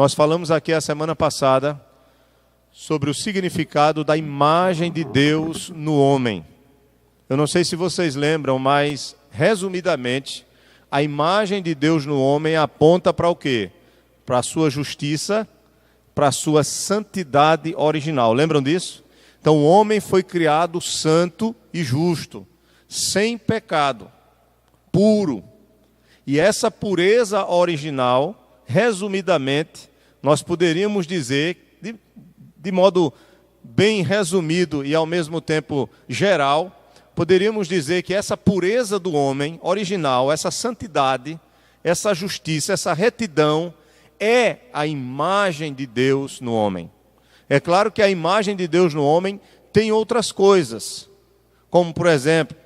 Nós falamos aqui a semana passada sobre o significado da imagem de Deus no homem. Eu não sei se vocês lembram, mas, resumidamente, a imagem de Deus no homem aponta para o quê? Para a sua justiça, para a sua santidade original. Lembram disso? Então, o homem foi criado santo e justo, sem pecado, puro. E essa pureza original, resumidamente, nós poderíamos dizer, de modo bem resumido e ao mesmo tempo geral, poderíamos dizer que essa pureza do homem original, essa santidade, essa justiça, essa retidão, é a imagem de Deus no homem. É claro que a imagem de Deus no homem tem outras coisas, como, por exemplo,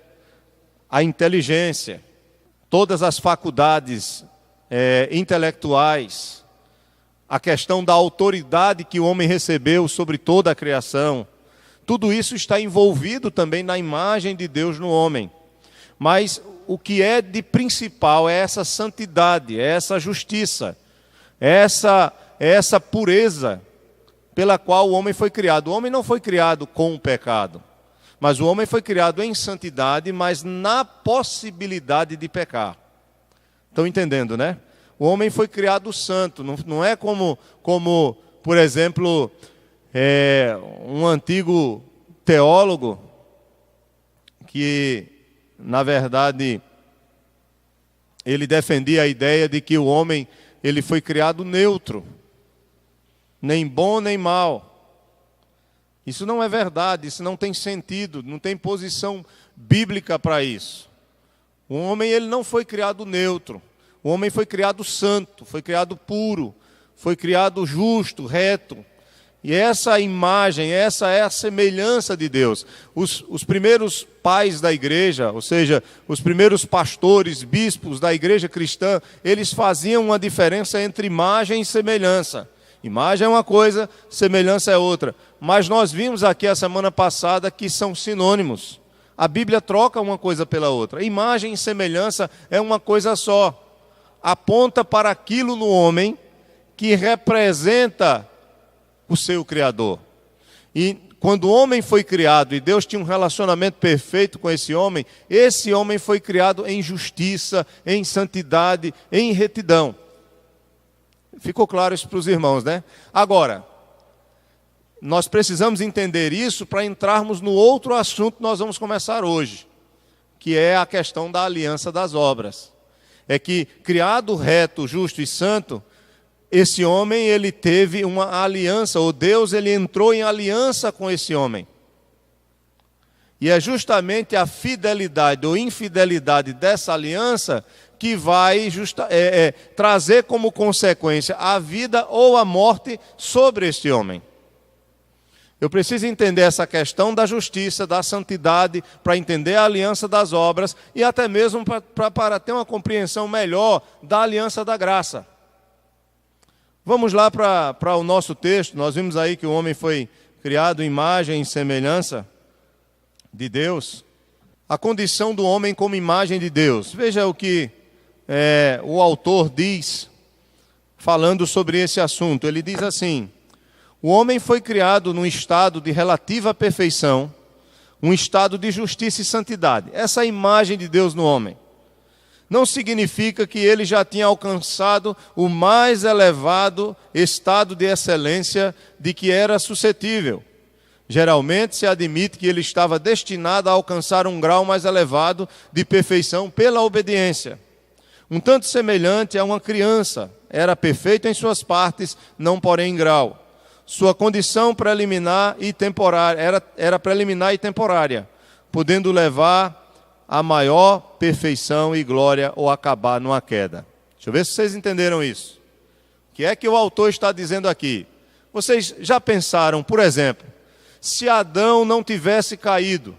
a inteligência, todas as faculdades intelectuais, a questão da autoridade que o homem recebeu sobre toda a criação. Tudo isso está envolvido também na imagem de Deus no homem. Mas o que é de principal é essa santidade, é essa justiça, é essa pureza pela qual o homem foi criado. O homem não foi criado com o pecado, mas o homem foi criado em santidade, mas na possibilidade de pecar. Estão entendendo, né? O homem foi criado santo, não é como por exemplo, um antigo teólogo que, na verdade, ele defendia a ideia de que o homem ele foi criado neutro, nem bom nem mal. Isso não é verdade, isso não tem sentido, não tem posição bíblica para isso. O homem ele não foi criado neutro. O homem foi criado santo, foi criado puro, foi criado justo, reto. E essa imagem, essa é a semelhança de Deus. Os primeiros pais da igreja, ou seja, os primeiros pastores, bispos da igreja cristã, eles faziam uma diferença entre imagem e semelhança. Imagem é uma coisa, semelhança é outra. Mas nós vimos aqui a semana passada que são sinônimos. A Bíblia troca uma coisa pela outra. Imagem e semelhança é uma coisa só. Aponta para aquilo no homem que representa o seu Criador. E quando o homem foi criado e Deus tinha um relacionamento perfeito com esse homem foi criado em justiça, em santidade, em retidão. Ficou claro isso para os irmãos, né? Agora, nós precisamos entender isso para entrarmos no outro assunto que nós vamos começar hoje, que é a questão da aliança das obras. É que, criado reto, justo e santo, esse homem ele teve uma aliança, ou Deus ele entrou em aliança com esse homem. E é justamente a fidelidade ou infidelidade dessa aliança que vai trazer como consequência a vida ou a morte sobre este homem. Eu preciso entender essa questão da justiça, da santidade, para entender a aliança das obras e até mesmo para ter uma compreensão melhor da aliança da graça. Vamos lá para o nosso texto. Nós vimos aí que o homem foi criado em imagem e semelhança de Deus. A condição do homem como imagem de Deus. Veja o que o autor diz, falando sobre esse assunto. Ele diz assim: o homem foi criado num estado de relativa perfeição, um estado de justiça e santidade. Essa é a imagem de Deus no homem. Não significa que ele já tinha alcançado o mais elevado estado de excelência de que era suscetível. Geralmente se admite que ele estava destinado a alcançar um grau mais elevado de perfeição pela obediência. Um tanto semelhante a uma criança, era perfeito em suas partes, não porém em grau. Sua condição preliminar e temporária era preliminar e temporária, podendo levar a maior perfeição e glória ou acabar numa queda. Deixa eu ver se vocês entenderam isso. O que é que o autor está dizendo aqui? Vocês já pensaram, por exemplo, se Adão não tivesse caído,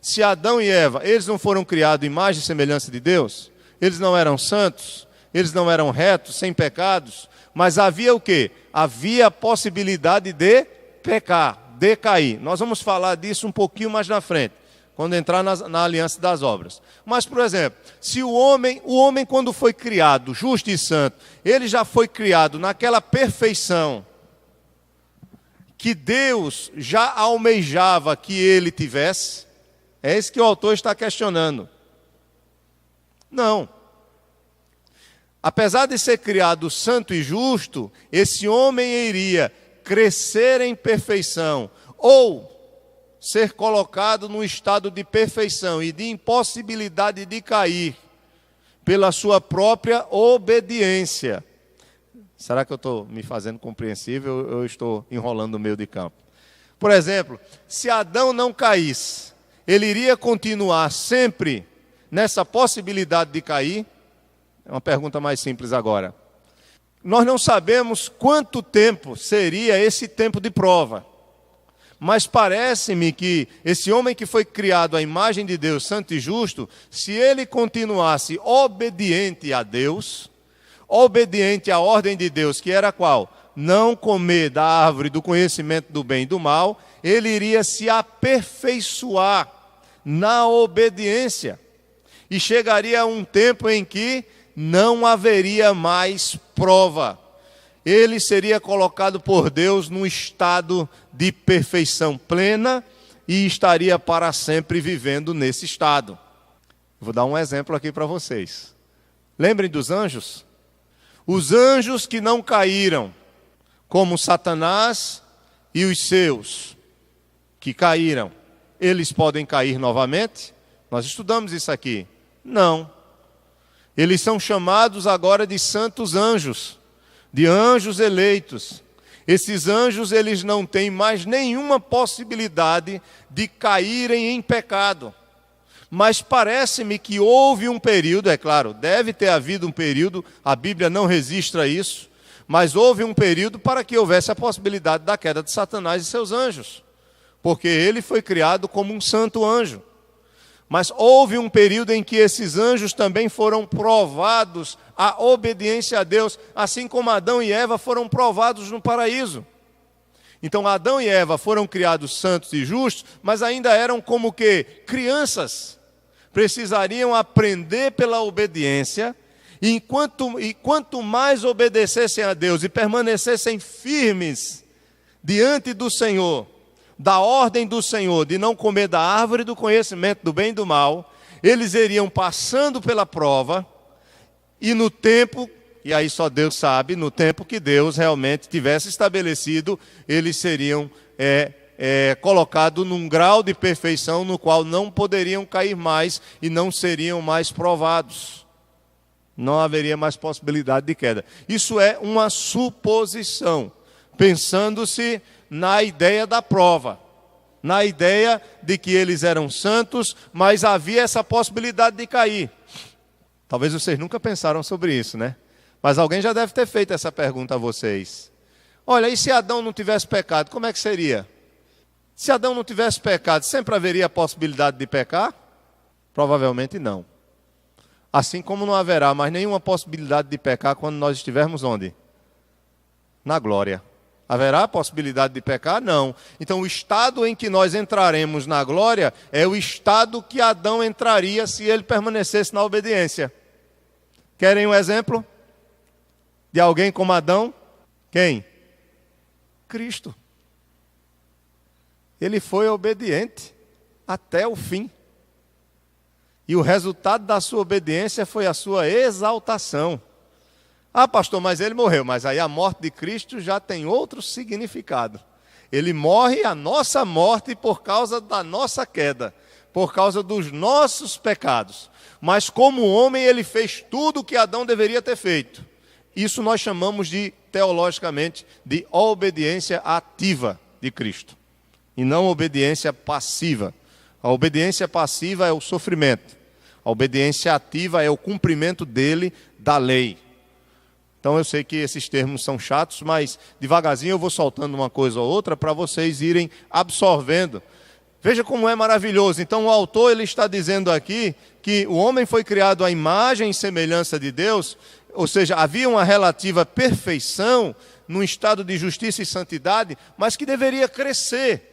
se Adão e Eva, eles não foram criados em imagem e semelhança de Deus? Eles não eram santos? Eles não eram retos, sem pecados? Mas havia o quê? Havia a possibilidade de pecar, de cair. Nós vamos falar disso um pouquinho mais na frente, quando entrar na aliança das obras. Mas, por exemplo, se o homem quando foi criado justo e santo, ele já foi criado naquela perfeição que Deus já almejava que ele tivesse, é isso que o autor está questionando. Não. Apesar de ser criado santo e justo, esse homem iria crescer em perfeição, ou ser colocado num estado de perfeição e de impossibilidade de cair, pela sua própria obediência. Será que eu estou me fazendo compreensível ou eu estou enrolando o meio de campo? Por exemplo, se Adão não caísse, ele iria continuar sempre nessa possibilidade de cair? É uma pergunta mais simples agora. Nós não sabemos quanto tempo seria esse tempo de prova. Mas parece-me que esse homem que foi criado à imagem de Deus, santo e justo, se ele continuasse obediente a Deus, obediente à ordem de Deus, que era qual? Não comer da árvore do conhecimento do bem e do mal, ele iria se aperfeiçoar na obediência. E chegaria um tempo em que não haveria mais prova. Ele seria colocado por Deus num estado de perfeição plena e estaria para sempre vivendo nesse estado. Vou dar um exemplo aqui para vocês. Lembrem dos anjos? Os anjos que não caíram, como Satanás e os seus, que caíram, eles podem cair novamente? Nós estudamos isso aqui. Não. Eles são chamados agora de santos anjos, de anjos eleitos. Esses anjos, eles não têm mais nenhuma possibilidade de caírem em pecado. Mas parece-me que houve um período, é claro, deve ter havido um período, a Bíblia não registra isso, mas houve um período para que houvesse a possibilidade da queda de Satanás e seus anjos, porque ele foi criado como um santo anjo. Mas houve um período em que esses anjos também foram provados à obediência a Deus, assim como Adão e Eva foram provados no paraíso. Então Adão e Eva foram criados santos e justos, mas ainda eram como que crianças. Precisariam aprender pela obediência, e quanto mais obedecessem a Deus e permanecessem firmes diante do Senhor, da ordem do Senhor, de não comer da árvore do conhecimento do bem e do mal, eles iriam passando pela prova, e no tempo, e aí só Deus sabe, no tempo que Deus realmente tivesse estabelecido, eles seriam colocados num grau de perfeição no qual não poderiam cair mais e não seriam mais provados. Não haveria mais possibilidade de queda. Isso é uma suposição, pensando-se na ideia da prova, na ideia de que eles eram santos, mas havia essa possibilidade de cair. Talvez vocês nunca pensaram sobre isso, né? Mas alguém já deve ter feito essa pergunta a vocês. Olha, e se Adão não tivesse pecado, como é que seria? Se Adão não tivesse pecado, sempre haveria a possibilidade de pecar? Provavelmente não. Assim como não haverá mais nenhuma possibilidade de pecar quando nós estivermos onde? Na glória. Haverá possibilidade de pecar? Não. Então o estado em que nós entraremos na glória é o estado que Adão entraria se ele permanecesse na obediência. Querem um exemplo de alguém como Adão? Quem? Cristo. Ele foi obediente até o fim. E o resultado da sua obediência foi a sua exaltação. Ah, pastor, mas ele morreu. Mas aí a morte de Cristo já tem outro significado. Ele morre a nossa morte por causa da nossa queda, por causa dos nossos pecados. Mas como homem, ele fez tudo o que Adão deveria ter feito. Isso nós chamamos de, teologicamente, de obediência ativa de Cristo. E não obediência passiva. A obediência passiva é o sofrimento. A obediência ativa é o cumprimento dele da lei. Então eu sei que esses termos são chatos, mas devagarzinho eu vou soltando uma coisa ou outra para vocês irem absorvendo. Veja como é maravilhoso. Então o autor ele está dizendo aqui que o homem foi criado à imagem e semelhança de Deus, ou seja, havia uma relativa perfeição num estado de justiça e santidade, mas que deveria crescer.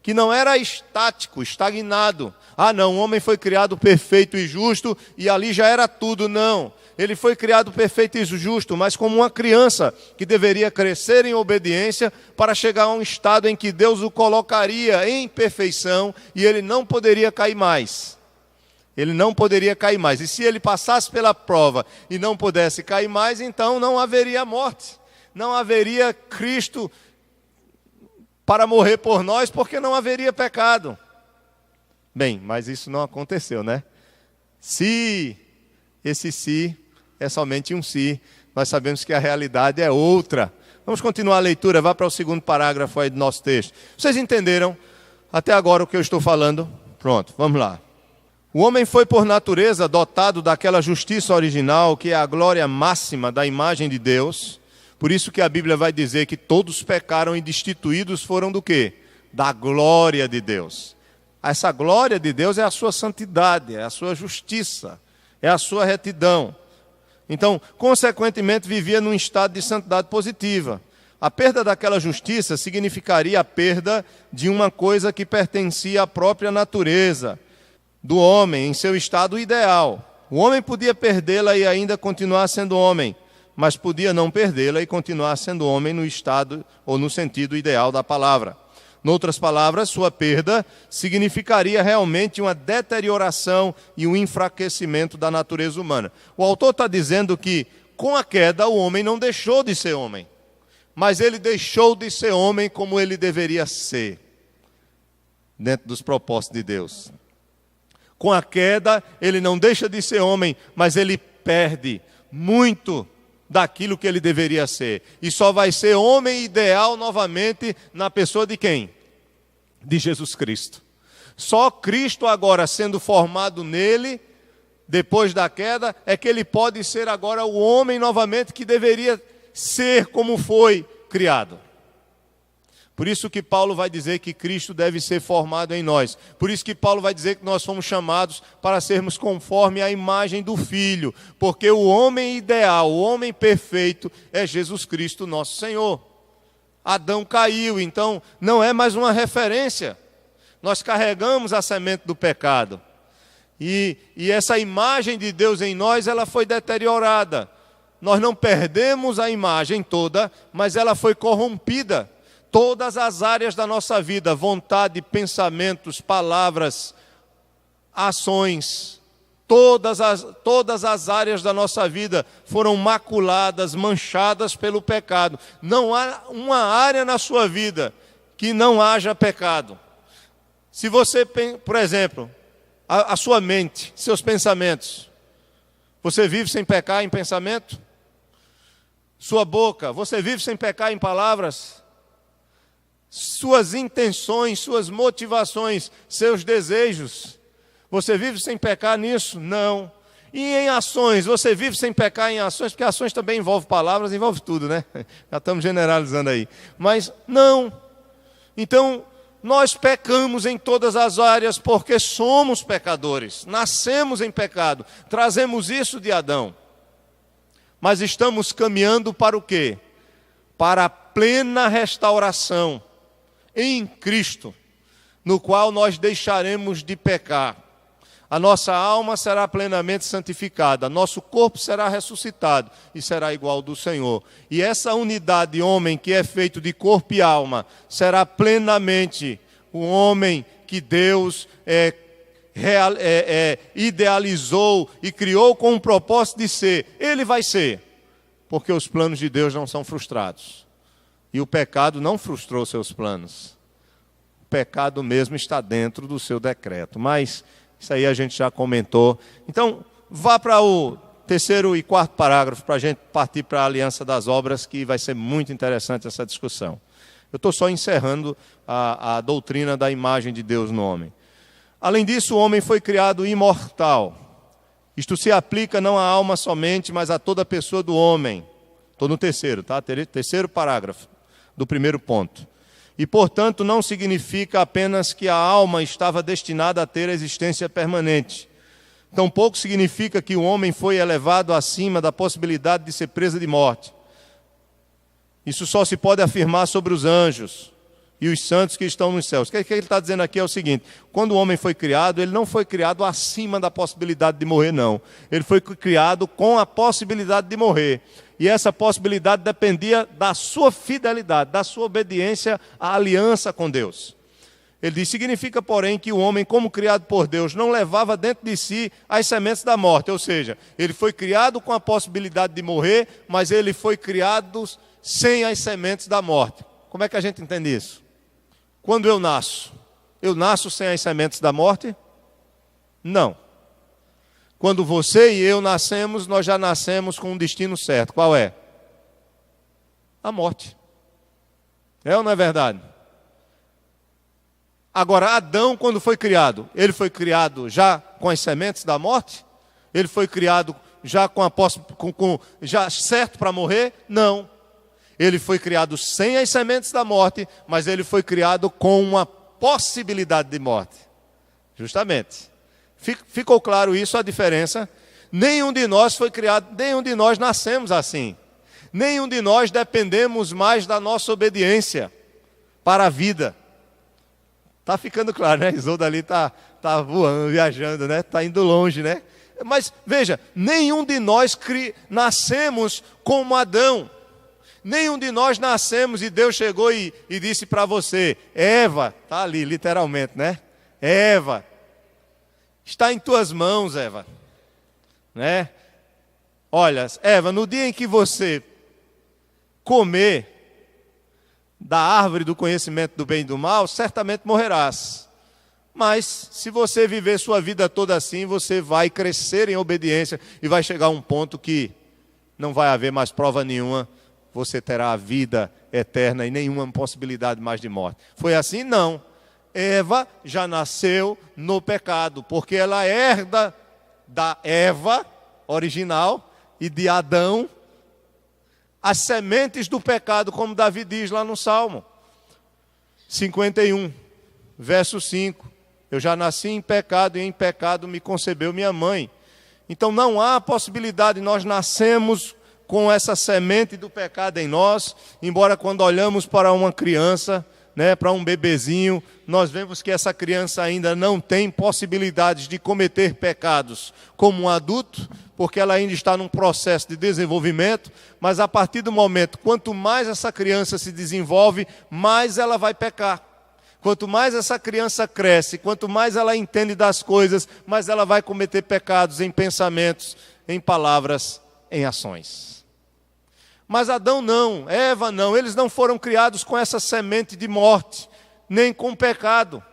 que não era estático, estagnado. Ah, não, o homem foi criado perfeito e justo e ali já era tudo. Não, ele foi criado perfeito e justo, mas como uma criança que deveria crescer em obediência para chegar a um estado em que Deus o colocaria em perfeição e ele não poderia cair mais. Ele não poderia cair mais. E se ele passasse pela prova e não pudesse cair mais, então não haveria morte. Não haveria Cristo para morrer por nós, porque não haveria pecado. Bem, mas isso não aconteceu, né? Se esse se é somente um se, nós sabemos que a realidade é outra. Vamos continuar a leitura, vá para o segundo parágrafo aí do nosso texto. Vocês entenderam até agora o que eu estou falando? Pronto, vamos lá. O homem foi por natureza dotado daquela justiça original, que é a glória máxima da imagem de Deus. Por isso que a Bíblia vai dizer que todos pecaram e destituídos foram do quê? Da glória de Deus. Essa glória de Deus é a sua santidade, é a sua justiça, é a sua retidão. Então, consequentemente, vivia num estado de santidade positiva. A perda daquela justiça significaria a perda de uma coisa que pertencia à própria natureza do homem, em seu estado ideal. O homem podia perdê-la e ainda continuar sendo homem, mas podia não perdê-la e continuar sendo homem no estado ou no sentido ideal da palavra. Noutras palavras, sua perda significaria realmente uma deterioração e um enfraquecimento da natureza humana. O autor está dizendo que, com a queda, o homem não deixou de ser homem, mas ele deixou de ser homem como ele deveria ser, dentro dos propósitos de Deus. Com a queda, ele não deixa de ser homem, mas ele perde muito daquilo que ele deveria ser. E só vai ser homem ideal novamente na pessoa de quem? De Jesus Cristo. Só Cristo agora sendo formado nele, depois da queda, é que ele pode ser agora o homem novamente que deveria ser como foi criado. Por isso que Paulo vai dizer que Cristo deve ser formado em nós. Por isso que Paulo vai dizer que nós fomos chamados para sermos conforme a imagem do Filho. Porque o homem ideal, o homem perfeito é Jesus Cristo, nosso Senhor. Adão caiu, então não é mais uma referência. Nós carregamos a semente do pecado. E essa imagem de Deus em nós, ela foi deteriorada. Nós não perdemos a imagem toda, mas ela foi corrompida. Todas as áreas da nossa vida, vontade, pensamentos, palavras, ações, todas as áreas da nossa vida foram maculadas, manchadas pelo pecado. Não há uma área na sua vida que não haja pecado. Se você, por exemplo, a sua mente, seus pensamentos, você vive sem pecar em pensamento? Sua boca, você vive sem pecar em palavras? Suas intenções, suas motivações, seus desejos, você vive sem pecar nisso? Não. E em ações, você vive sem pecar em ações? Porque ações também envolvem palavras, envolve tudo, né? Já estamos generalizando aí. Mas não. Então, nós pecamos em todas as áreas porque somos pecadores. Nascemos em pecado. Trazemos isso de Adão. Mas estamos caminhando para o quê? Para a plena restauração em Cristo, no qual nós deixaremos de pecar. A nossa alma será plenamente santificada, nosso corpo será ressuscitado e será igual ao do Senhor. E essa unidade homem que é feito de corpo e alma, será plenamente o homem que Deus idealizou e criou com o propósito de ser. Ele vai ser, porque os planos de Deus não são frustrados. E o pecado não frustrou seus planos. O pecado mesmo está dentro do seu decreto. Mas isso aí a gente já comentou. Então, vá para o terceiro e quarto parágrafo para a gente partir para a aliança das obras, que vai ser muito interessante essa discussão. Eu estou só encerrando a doutrina da imagem de Deus no homem. Além disso, o homem foi criado imortal. Isto se aplica não à alma somente, mas a toda a pessoa do homem. Estou no terceiro, tá? Terceiro parágrafo do primeiro ponto. E, portanto, não significa apenas que a alma estava destinada a ter existência permanente. Tampouco significa que o homem foi elevado acima da possibilidade de ser presa de morte. Isso só se pode afirmar sobre os anjos, e os santos que estão nos céus. O que ele está dizendo aqui é o seguinte: quando o homem foi criado, ele não foi criado acima da possibilidade de morrer, não. Ele foi criado com a possibilidade de morrer. E essa possibilidade dependia da sua fidelidade, da sua obediência à aliança com Deus. Ele diz: significa, porém, que o homem, como criado por Deus, não levava dentro de si as sementes da morte. Ou seja, ele foi criado com a possibilidade de morrer, mas ele foi criado sem as sementes da morte. Como é que a gente entende isso? Quando eu nasço sem as sementes da morte? Não. Quando você e eu nascemos, nós já nascemos com um destino certo. Qual é? A morte. É ou não é verdade? Agora, Adão, quando foi criado, ele foi criado já com as sementes da morte? Ele foi criado já já certo para morrer? Não. Ele foi criado sem as sementes da morte, mas ele foi criado com uma possibilidade de morte. Justamente. Ficou claro isso, a diferença? Nenhum de nós foi criado, nenhum de nós nascemos assim. Nenhum de nós dependemos mais da nossa obediência para a vida. Está ficando claro, né? Isolda ali está voando, viajando, né? Está indo longe, né? Mas veja, nenhum de nós nascemos como Adão. Nenhum de nós nascemos e Deus chegou e disse para você: Eva, está ali literalmente, né? Eva, está em tuas mãos, Eva, né? Olha, Eva, no dia em que você comer da árvore do conhecimento do bem e do mal, certamente morrerás. Mas se você viver sua vida toda assim, você vai crescer em obediência e vai chegar a um ponto que não vai haver mais prova nenhuma. Você terá a vida eterna e nenhuma possibilidade mais de morte. Foi assim? Não. Eva já nasceu no pecado, porque ela herda da Eva original e de Adão as sementes do pecado, como Davi diz lá no Salmo 51, verso 5. Eu já nasci em pecado e em pecado me concebeu minha mãe. Então não há possibilidade, nós nascemos com essa semente do pecado em nós, embora quando olhamos para uma criança, né, para um bebezinho, nós vemos que essa criança ainda não tem possibilidades de cometer pecados como um adulto, porque ela ainda está num processo de desenvolvimento, mas a partir do momento, quanto mais essa criança se desenvolve, mais ela vai pecar. Quanto mais essa criança cresce, quanto mais ela entende das coisas, mais ela vai cometer pecados em pensamentos, em palavras, em ações. Mas Adão não, Eva não, eles não foram criados com essa semente de morte, nem com pecado,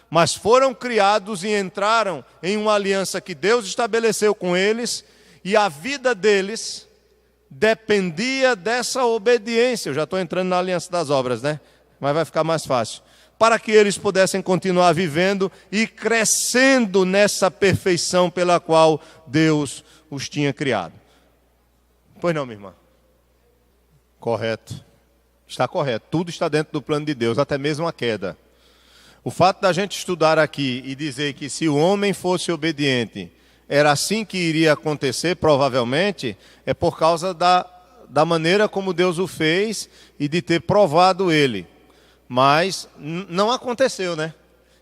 mas foram criados e entraram em uma aliança que Deus estabeleceu com eles, e a vida deles dependia dessa obediência. Eu já estou entrando na aliança das obras, né? Mas vai ficar mais fácil. Para que eles pudessem continuar vivendo e crescendo nessa perfeição pela qual Deus os tinha criado. Pois não, minha irmã? Correto. Está correto. Tudo está dentro do plano de Deus, até mesmo a queda. O fato da gente estudar aqui e dizer que se o homem fosse obediente, era assim que iria acontecer, provavelmente, é por causa da maneira como Deus o fez e de ter provado ele. Mas não aconteceu, né?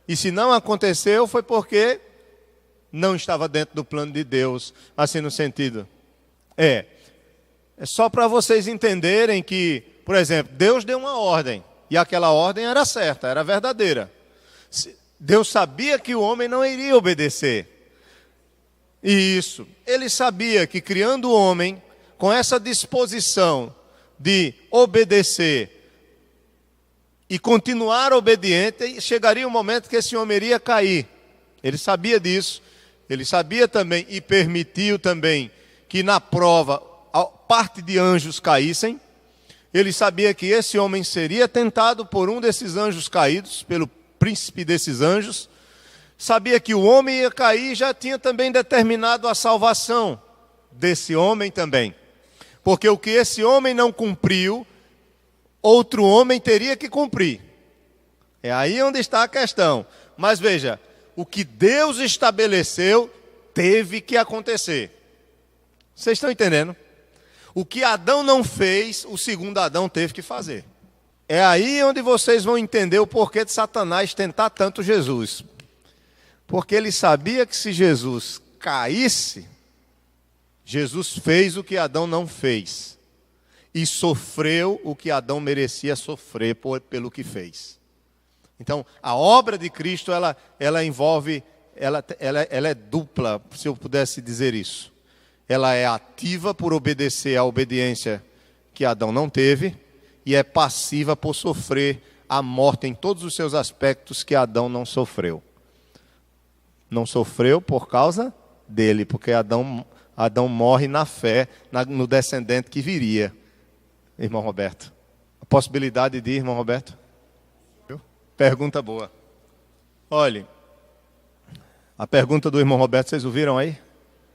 E se não aconteceu, foi porque não estava dentro do plano de Deus, assim no sentido. É só para vocês entenderem que, por exemplo, Deus deu uma ordem, e aquela ordem era certa, era verdadeira. Deus sabia que o homem não iria obedecer. E isso, ele sabia que criando o homem, com essa disposição de obedecer e continuar obediente, chegaria um momento que esse homem iria cair. Ele sabia disso, ele sabia também e permitiu também que na prova parte de anjos caíssem. Ele sabia que esse homem seria tentado por um desses anjos caídos, pelo príncipe desses anjos. Sabia que o homem ia cair e já tinha também determinado a salvação desse homem também. Porque o que esse homem não cumpriu, outro homem teria que cumprir. É aí onde está a questão. Mas veja, o que Deus estabeleceu teve que acontecer. Vocês estão entendendo? O que Adão não fez, o segundo Adão teve que fazer. É aí onde vocês vão entender o porquê de Satanás tentar tanto Jesus. Porque ele sabia que se Jesus caísse, Jesus fez o que Adão não fez. E sofreu o que Adão merecia sofrer pelo que fez. Então, a obra de Cristo, ela envolve, ela é dupla, se eu pudesse dizer isso. Ela é ativa por obedecer à obediência que Adão não teve, e é passiva por sofrer a morte em todos os seus aspectos que Adão não sofreu. Não sofreu por causa dele, porque Adão morre na fé, no descendente que viria. Irmão Roberto. A possibilidade de ir, irmão Roberto? Pergunta boa. Olhe, a pergunta do irmão Roberto, vocês ouviram aí?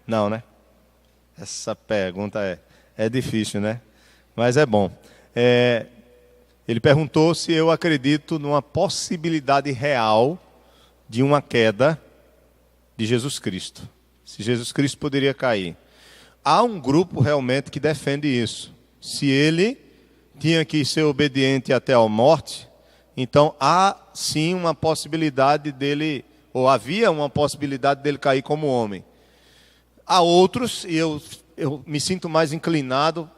Não, né? Essa pergunta é difícil, né? Mas é bom. Ele perguntou se eu acredito numa possibilidade real de uma queda de Jesus Cristo. Se Jesus Cristo poderia cair. Há um grupo realmente que defende isso. Se ele tinha que ser obediente até a morte, então há sim uma possibilidade dele, ou havia uma possibilidade dele cair como homem. Há outros, e eu me sinto mais inclinado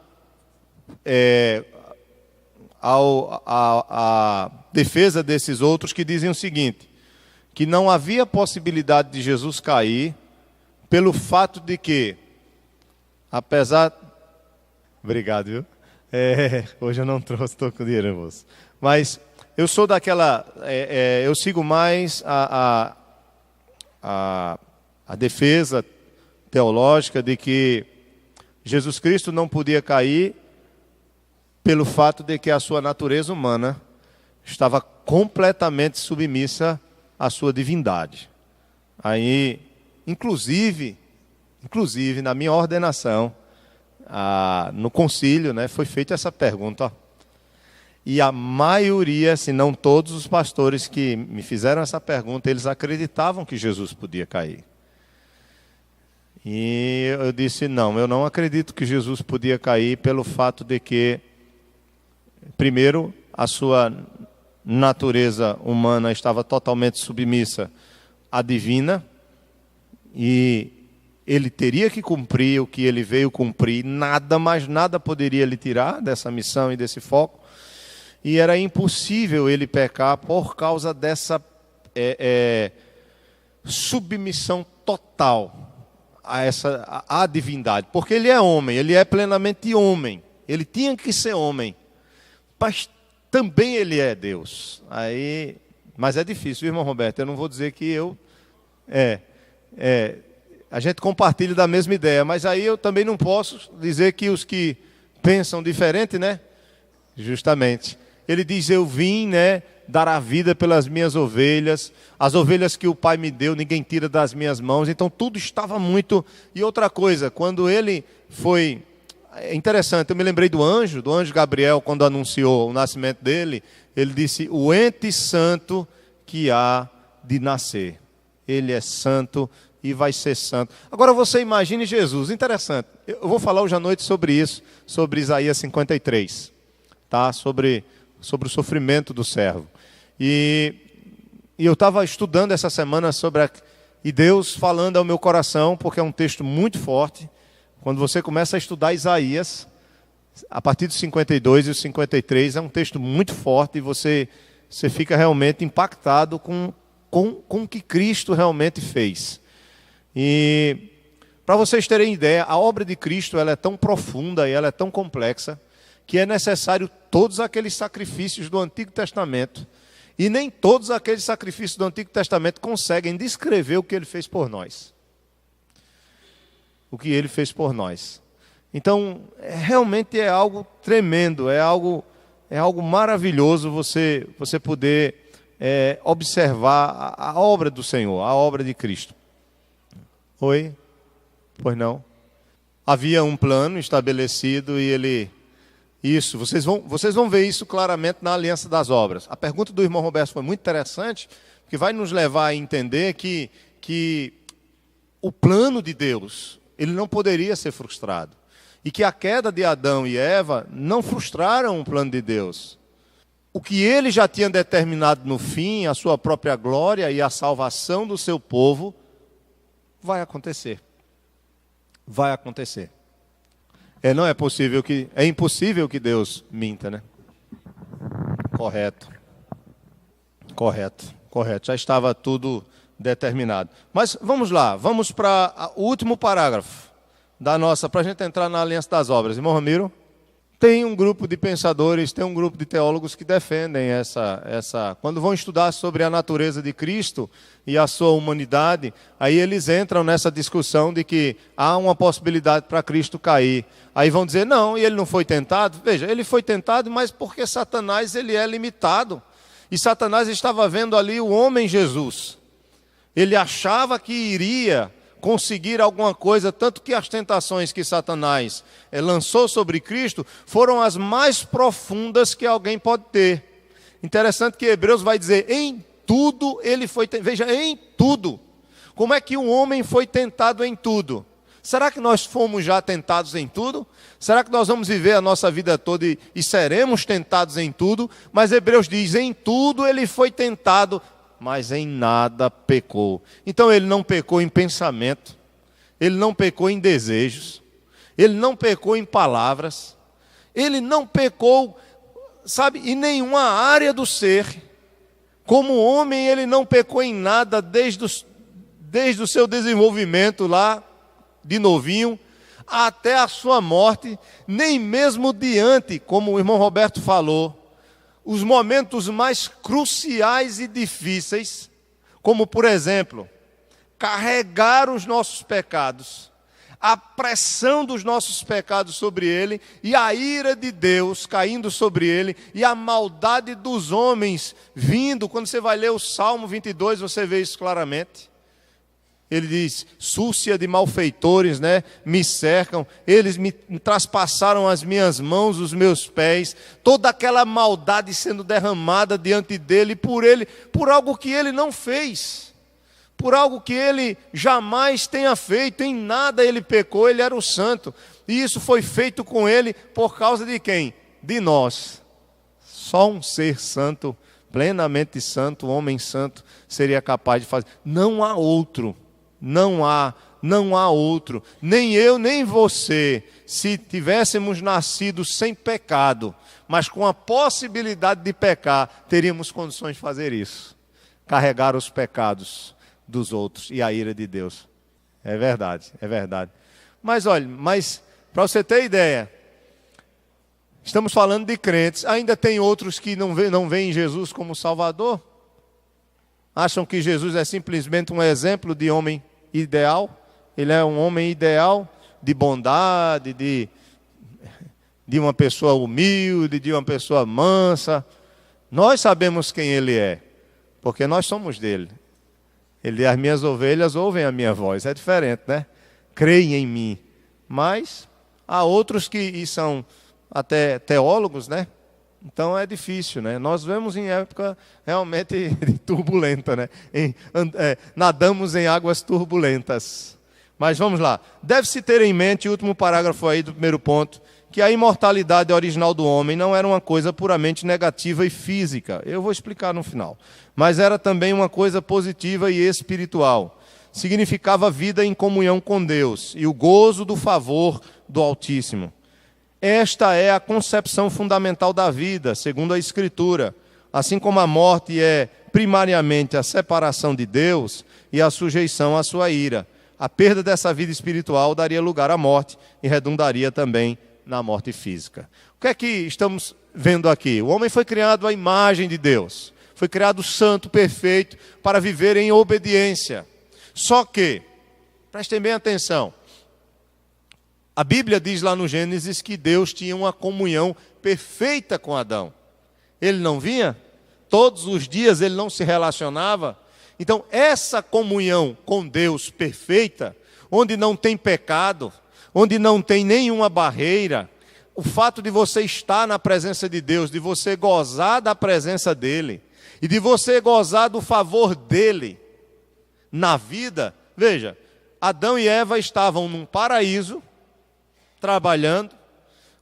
à defesa desses outros, que dizem o seguinte, que não havia possibilidade de Jesus cair pelo fato de que, apesar... Obrigado, viu? Hoje eu não trouxe, estou com dinheiro no bolso. Mas eu sou daquela... eu sigo mais a defesa teológica de que Jesus Cristo não podia cair pelo fato de que a sua natureza humana estava completamente submissa à sua divindade. Aí, inclusive na minha ordenação, no concílio, né, foi feita essa pergunta. Ó. E a maioria, se não todos os pastores que me fizeram essa pergunta, eles acreditavam que Jesus podia cair. E eu disse, não, eu não acredito que Jesus podia cair pelo fato de que, primeiro, a sua natureza humana estava totalmente submissa à divina, e ele teria que cumprir o que ele veio cumprir, nada mais nada poderia lhe tirar dessa missão e desse foco, e era impossível ele pecar por causa dessa submissão total à divindade, porque ele é homem, ele é plenamente homem, ele tinha que ser homem, mas também ele é Deus. Mas é difícil, irmão Roberto, eu não vou dizer que eu... a gente compartilha da mesma ideia, mas aí eu também não posso dizer que os que pensam diferente, né? Justamente. Ele diz, eu vim, né, dar a vida pelas minhas ovelhas, as ovelhas que o Pai me deu, ninguém tira das minhas mãos, então tudo estava muito... E outra coisa, quando ele foi... É interessante, eu me lembrei do anjo Gabriel, quando anunciou o nascimento dele, ele disse, o ente santo que há de nascer. Ele é santo e vai ser santo. Agora você imagine Jesus, interessante, eu vou falar hoje à noite sobre isso, sobre Isaías 53, tá? Sobre o sofrimento do servo. E eu estava estudando essa semana e Deus falando ao meu coração, porque é um texto muito forte. Quando você começa a estudar Isaías, a partir dos 52 e os 53, é um texto muito forte e você fica realmente impactado com o que Cristo realmente fez. E para vocês terem ideia, a obra de Cristo ela é tão profunda e ela é tão complexa que é necessário todos aqueles sacrifícios do Antigo Testamento, e nem todos aqueles sacrifícios do Antigo Testamento conseguem descrever o que ele fez por nós. O que ele fez por nós. Então, realmente é algo tremendo, é algo maravilhoso você poder observar a obra do Senhor, a obra de Cristo. Oi? Pois não? Havia um plano estabelecido e ele... Isso, vocês vão ver isso claramente na Aliança das Obras. A pergunta do irmão Roberto foi muito interessante, porque vai nos levar a entender que o plano de Deus, ele não poderia ser frustrado. E que a queda de Adão e Eva não frustraram o plano de Deus. o que ele já tinha determinado no fim, a sua própria glória e a salvação do seu povo, vai acontecer. Vai acontecer. É impossível que Deus minta, né? Correto. Já estava tudo determinado. Mas vamos lá, vamos para o último parágrafo para a gente entrar na Aliança das Obras. Irmão Ramiro? Tem um grupo de pensadores, tem um grupo de teólogos que defendem quando vão estudar sobre a natureza de Cristo e a sua humanidade, aí eles entram nessa discussão de que há uma possibilidade para Cristo cair. Aí vão dizer, não, e ele não foi tentado? Veja, ele foi tentado, mas porque Satanás ele é limitado. E Satanás estava vendo ali o homem Jesus. Ele achava que iria conseguir alguma coisa, tanto que as tentações que Satanás lançou sobre Cristo foram as mais profundas que alguém pode ter. Interessante que Hebreus vai dizer, em tudo ele foi tentado. Veja, em tudo. Como é que um homem foi tentado em tudo? Será que nós fomos já tentados em tudo? Será que nós vamos viver a nossa vida toda e seremos tentados em tudo? Mas Hebreus diz, em tudo ele foi tentado, mas em nada pecou. Então ele não pecou em pensamento, ele não pecou em desejos, ele não pecou em palavras, ele não pecou, em nenhuma área do ser. Como homem ele não pecou em nada desde o seu desenvolvimento lá, de novinho, até a sua morte, nem mesmo diante, como o irmão Roberto falou, os momentos mais cruciais e difíceis, como por exemplo, carregar os nossos pecados, a pressão dos nossos pecados sobre ele, e a ira de Deus caindo sobre ele, e a maldade dos homens vindo. Quando você vai ler o Salmo 22, você vê isso claramente. Ele diz, súcia de malfeitores, me cercam, eles me traspassaram as minhas mãos, os meus pés, toda aquela maldade sendo derramada diante dele, por algo que ele não fez, por algo que ele jamais tenha feito, em nada ele pecou, ele era o santo, e isso foi feito com ele por causa de quem? De nós. Só um ser santo, plenamente santo, homem santo, seria capaz de fazer. Não há outro. Não há outro, nem eu, nem você, se tivéssemos nascido sem pecado, mas com a possibilidade de pecar, teríamos condições de fazer isso, carregar os pecados dos outros e a ira de Deus. É verdade. Mas olha, para você ter ideia, estamos falando de crentes, ainda tem outros que não veem Jesus como Salvador, acham que Jesus é simplesmente um exemplo de homem ideal, ele é um homem ideal, de bondade, de uma pessoa humilde, de uma pessoa mansa. Nós sabemos quem ele é, porque nós somos dele. Ele diz, as minhas ovelhas ouvem a minha voz, é diferente, Creem em mim. Mas há outros que são até teólogos, Então é difícil, Nós vemos em época realmente turbulenta, nadamos em águas turbulentas. Mas vamos lá. Deve-se ter em mente, o último parágrafo aí do primeiro ponto, que a imortalidade original do homem não era uma coisa puramente negativa e física. Eu vou explicar no final. Mas era também uma coisa positiva e espiritual. Significava vida em comunhão com Deus e o gozo do favor do Altíssimo. Esta é a concepção fundamental da vida, segundo a Escritura. Assim como a morte é primariamente a separação de Deus e a sujeição à sua ira. A perda dessa vida espiritual daria lugar à morte e redundaria também na morte física. O que é que estamos vendo aqui? O homem foi criado à imagem de Deus. Foi criado santo, perfeito, para viver em obediência. Só que, prestem bem atenção, a Bíblia diz lá no Gênesis que Deus tinha uma comunhão perfeita com Adão. Ele não vinha? Todos os dias ele não se relacionava? Então, essa comunhão com Deus perfeita, onde não tem pecado, onde não tem nenhuma barreira, o fato de você estar na presença de Deus, de você gozar da presença dEle, e de você gozar do favor dEle na vida, veja, Adão e Eva estavam num paraíso, trabalhando,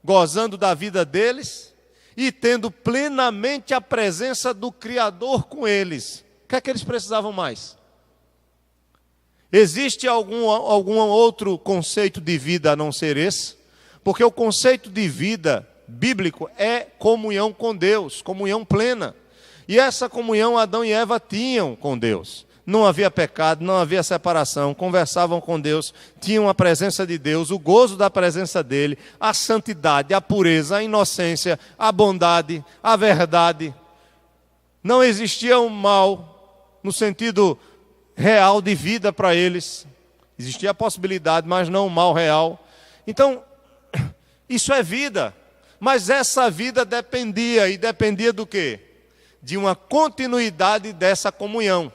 gozando da vida deles, e tendo plenamente a presença do Criador com eles. O que é que eles precisavam mais? Existe algum outro conceito de vida a não ser esse? Porque o conceito de vida bíblico é comunhão com Deus, comunhão plena. E essa comunhão Adão e Eva tinham com Deus. Não havia pecado, não havia separação, conversavam com Deus, tinham a presença de Deus, o gozo da presença dele, a santidade, a pureza, a inocência, a bondade, a verdade. Não existia um mal no sentido real de vida para eles. Existia a possibilidade, mas não um mal real. Então, isso é vida. Mas essa vida dependia do quê? De uma continuidade dessa comunhão.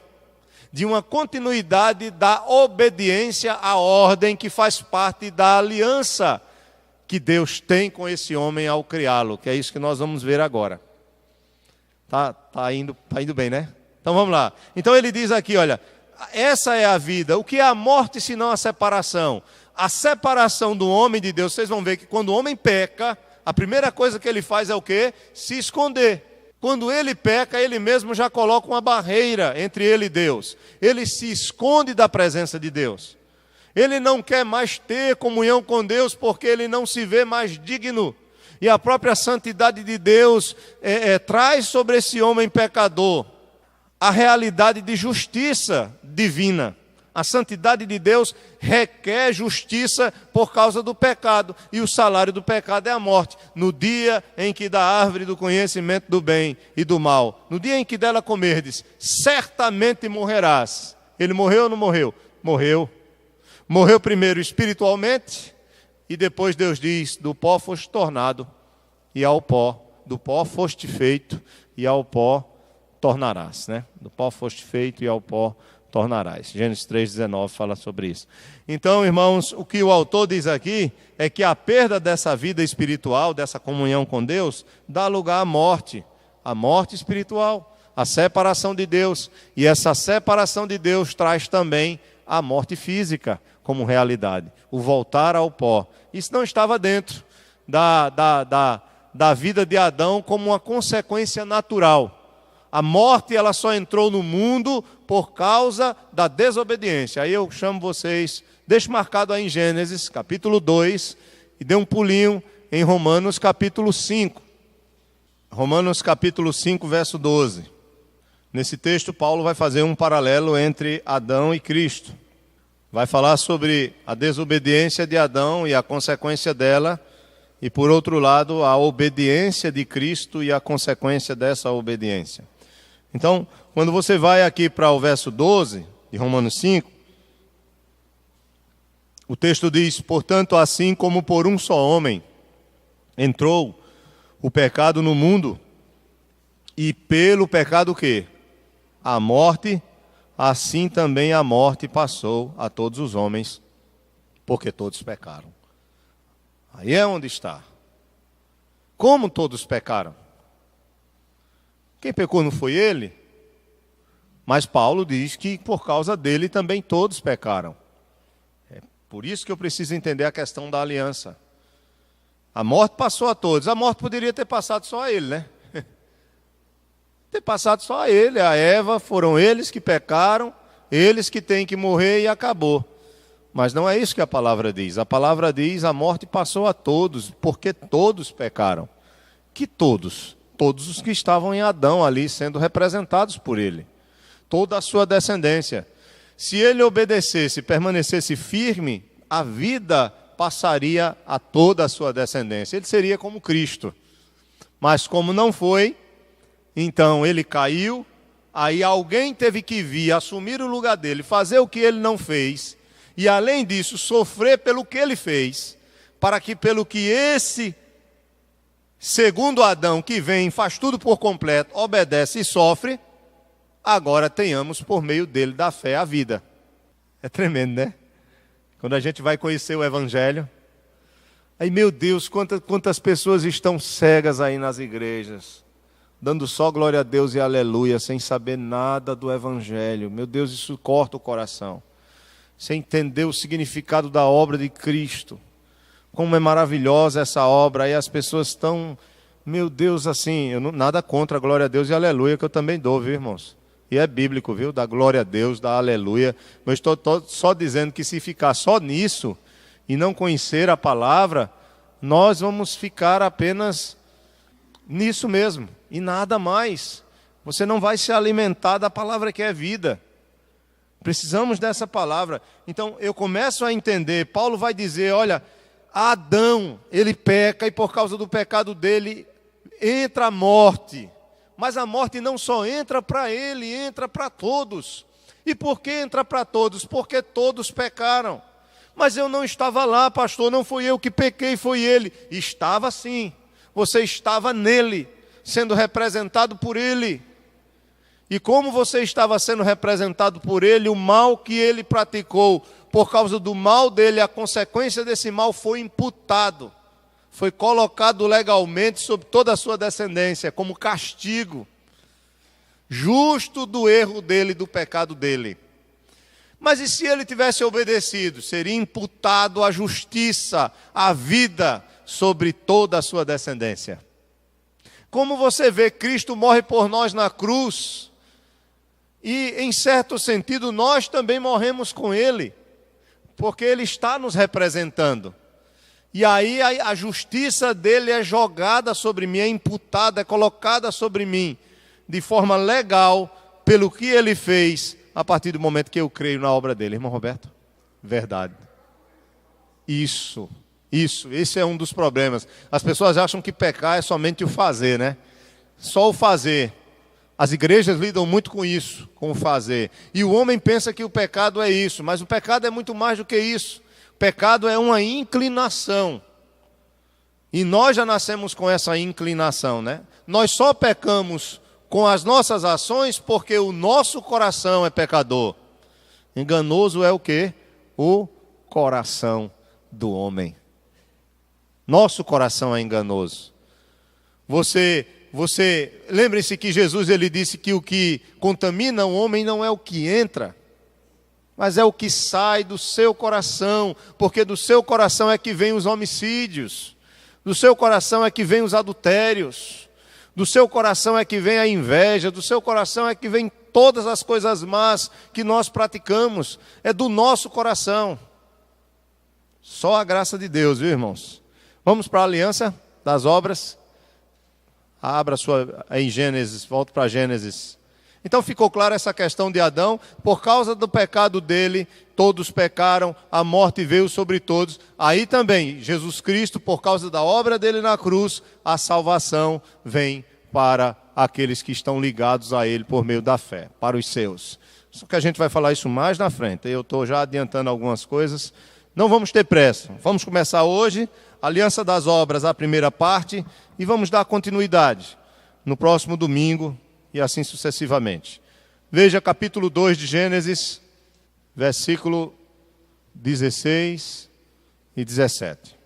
De uma continuidade da obediência à ordem que faz parte da aliança que Deus tem com esse homem ao criá-lo, que é isso que nós vamos ver agora. Tá indo bem, né? Então vamos lá. Então ele diz aqui, olha, essa é a vida. O que é a morte senão a separação? A separação do homem de Deus. Vocês vão ver que quando o homem peca, a primeira coisa que ele faz é o quê? Se esconder. Quando ele peca, ele mesmo já coloca uma barreira entre ele e Deus. Ele se esconde da presença de Deus. Ele não quer mais ter comunhão com Deus porque ele não se vê mais digno. E a própria santidade de Deus traz sobre esse homem pecador a realidade de justiça divina. A santidade de Deus requer justiça por causa do pecado. E o salário do pecado é a morte. No dia em que da árvore do conhecimento do bem e do mal, no dia em que dela comerdes, certamente morrerás. Ele morreu ou não morreu? Morreu. Morreu primeiro espiritualmente, e depois Deus diz, do pó foste tornado, e ao pó, do pó foste feito, e ao pó tornarás. Né? Do pó foste feito, e ao pó tornarás. Gênesis 3,19 fala sobre isso. Então, irmãos, o que o autor diz aqui é que a perda dessa vida espiritual, dessa comunhão com Deus, dá lugar à morte espiritual, a separação de Deus. E essa separação de Deus traz também a morte física como realidade, o voltar ao pó. Isso não estava dentro da vida de Adão como uma consequência natural. A morte ela só entrou no mundo por causa da desobediência. Aí eu chamo vocês, deixo marcado aí em Gênesis, capítulo 2, e dê um pulinho em Romanos, capítulo 5. Romanos, capítulo 5, verso 12. Nesse texto, Paulo vai fazer um paralelo entre Adão e Cristo. Vai falar sobre a desobediência de Adão e a consequência dela, e por outro lado, a obediência de Cristo e a consequência dessa obediência. Então, quando você vai aqui para o verso 12 de Romanos 5, o texto diz, portanto, assim como por um só homem entrou o pecado no mundo, e pelo pecado o quê? A morte, assim também a morte passou a todos os homens, porque todos pecaram. Aí é onde está. Como todos pecaram? Quem pecou não foi ele? Mas Paulo diz que por causa dele também todos pecaram. É por isso que eu preciso entender a questão da aliança. A morte passou a todos. A morte poderia ter passado só a ele, né? Ter passado só a ele, a Eva, foram eles que pecaram, eles que têm que morrer e acabou. Mas não é isso que a palavra diz. A palavra diz, a morte passou a todos, porque todos pecaram. Que todos? Todos os que estavam em Adão ali, sendo representados por ele. Toda a sua descendência. Se ele obedecesse, permanecesse firme, a vida passaria a toda a sua descendência. Ele seria como Cristo. Mas como não foi, então ele caiu, aí alguém teve que vir, assumir o lugar dele, fazer o que ele não fez, e além disso, sofrer pelo que ele fez, para que pelo que esse segundo Adão que vem, faz tudo por completo, obedece e sofre, agora tenhamos por meio dele da fé a vida. É tremendo, né? Quando a gente vai conhecer o Evangelho, aí meu Deus, quantas pessoas estão cegas aí nas igrejas, dando só glória a Deus e aleluia, sem saber nada do Evangelho. Meu Deus, isso corta o coração. Sem entender o significado da obra de Cristo. Como é maravilhosa essa obra, aí as pessoas estão Meu Deus, assim, nada contra a glória a Deus e aleluia, que eu também dou, viu, irmãos? E é bíblico, viu? Da glória a Deus, da aleluia. Mas estou só dizendo que se ficar só nisso e não conhecer a palavra, nós vamos ficar apenas nisso mesmo e nada mais. Você não vai se alimentar da palavra que é vida. Precisamos dessa palavra. Então eu começo a entender, Paulo vai dizer, olha, Adão, ele peca e por causa do pecado dele entra a morte. Mas a morte não só entra para ele, entra para todos. E por que entra para todos? Porque todos pecaram. Mas eu não estava lá, pastor, não fui eu que pequei, foi ele. Estava sim, você estava nele, sendo representado por ele. E como você estava sendo representado por ele, o mal que ele praticou, por causa do mal dele, a consequência desse mal foi imputado. Foi colocado legalmente sobre toda a sua descendência, como castigo justo do erro dele, do pecado dele. Mas e se ele tivesse obedecido? Seria imputado a justiça, a vida sobre toda a sua descendência. Como você vê, Cristo morre por nós na cruz, e em certo sentido nós também morremos com ele, porque ele está nos representando. E aí a justiça dele é jogada sobre mim, é imputada, é colocada sobre mim, de forma legal, pelo que ele fez, a partir do momento que eu creio na obra dele. Irmão Roberto? Verdade. Esse é um dos problemas. As pessoas acham que pecar é somente o fazer, né? Só o fazer. As igrejas lidam muito com isso, com o fazer. E o homem pensa que o pecado é isso, mas o pecado é muito mais do que isso. O pecado é uma inclinação. E nós já nascemos com essa inclinação, né? Nós só pecamos com as nossas ações porque o nosso coração é pecador. Enganoso é o quê? O coração do homem. Nosso coração é enganoso. Lembre-se que Jesus ele disse que o que contamina o homem não é o que entra, mas é o que sai do seu coração, porque do seu coração é que vem os homicídios, do seu coração é que vem os adultérios, do seu coração é que vem a inveja, do seu coração é que vem todas as coisas más que nós praticamos, é do nosso coração. Só a graça de Deus, viu, irmãos? Vamos para a aliança das obras. Abra em Gênesis, volta para Gênesis. Então ficou clara essa questão de Adão, por causa do pecado dele, todos pecaram, a morte veio sobre todos. Aí também, Jesus Cristo, por causa da obra dele na cruz, a salvação vem para aqueles que estão ligados a ele por meio da fé, para os seus. Só que a gente vai falar isso mais na frente, eu estou já adiantando algumas coisas. Não vamos ter pressa, vamos começar hoje, Aliança das Obras, a primeira parte, e vamos dar continuidade no próximo domingo, e assim sucessivamente. Veja capítulo 2 de Gênesis, versículo 16 e 17.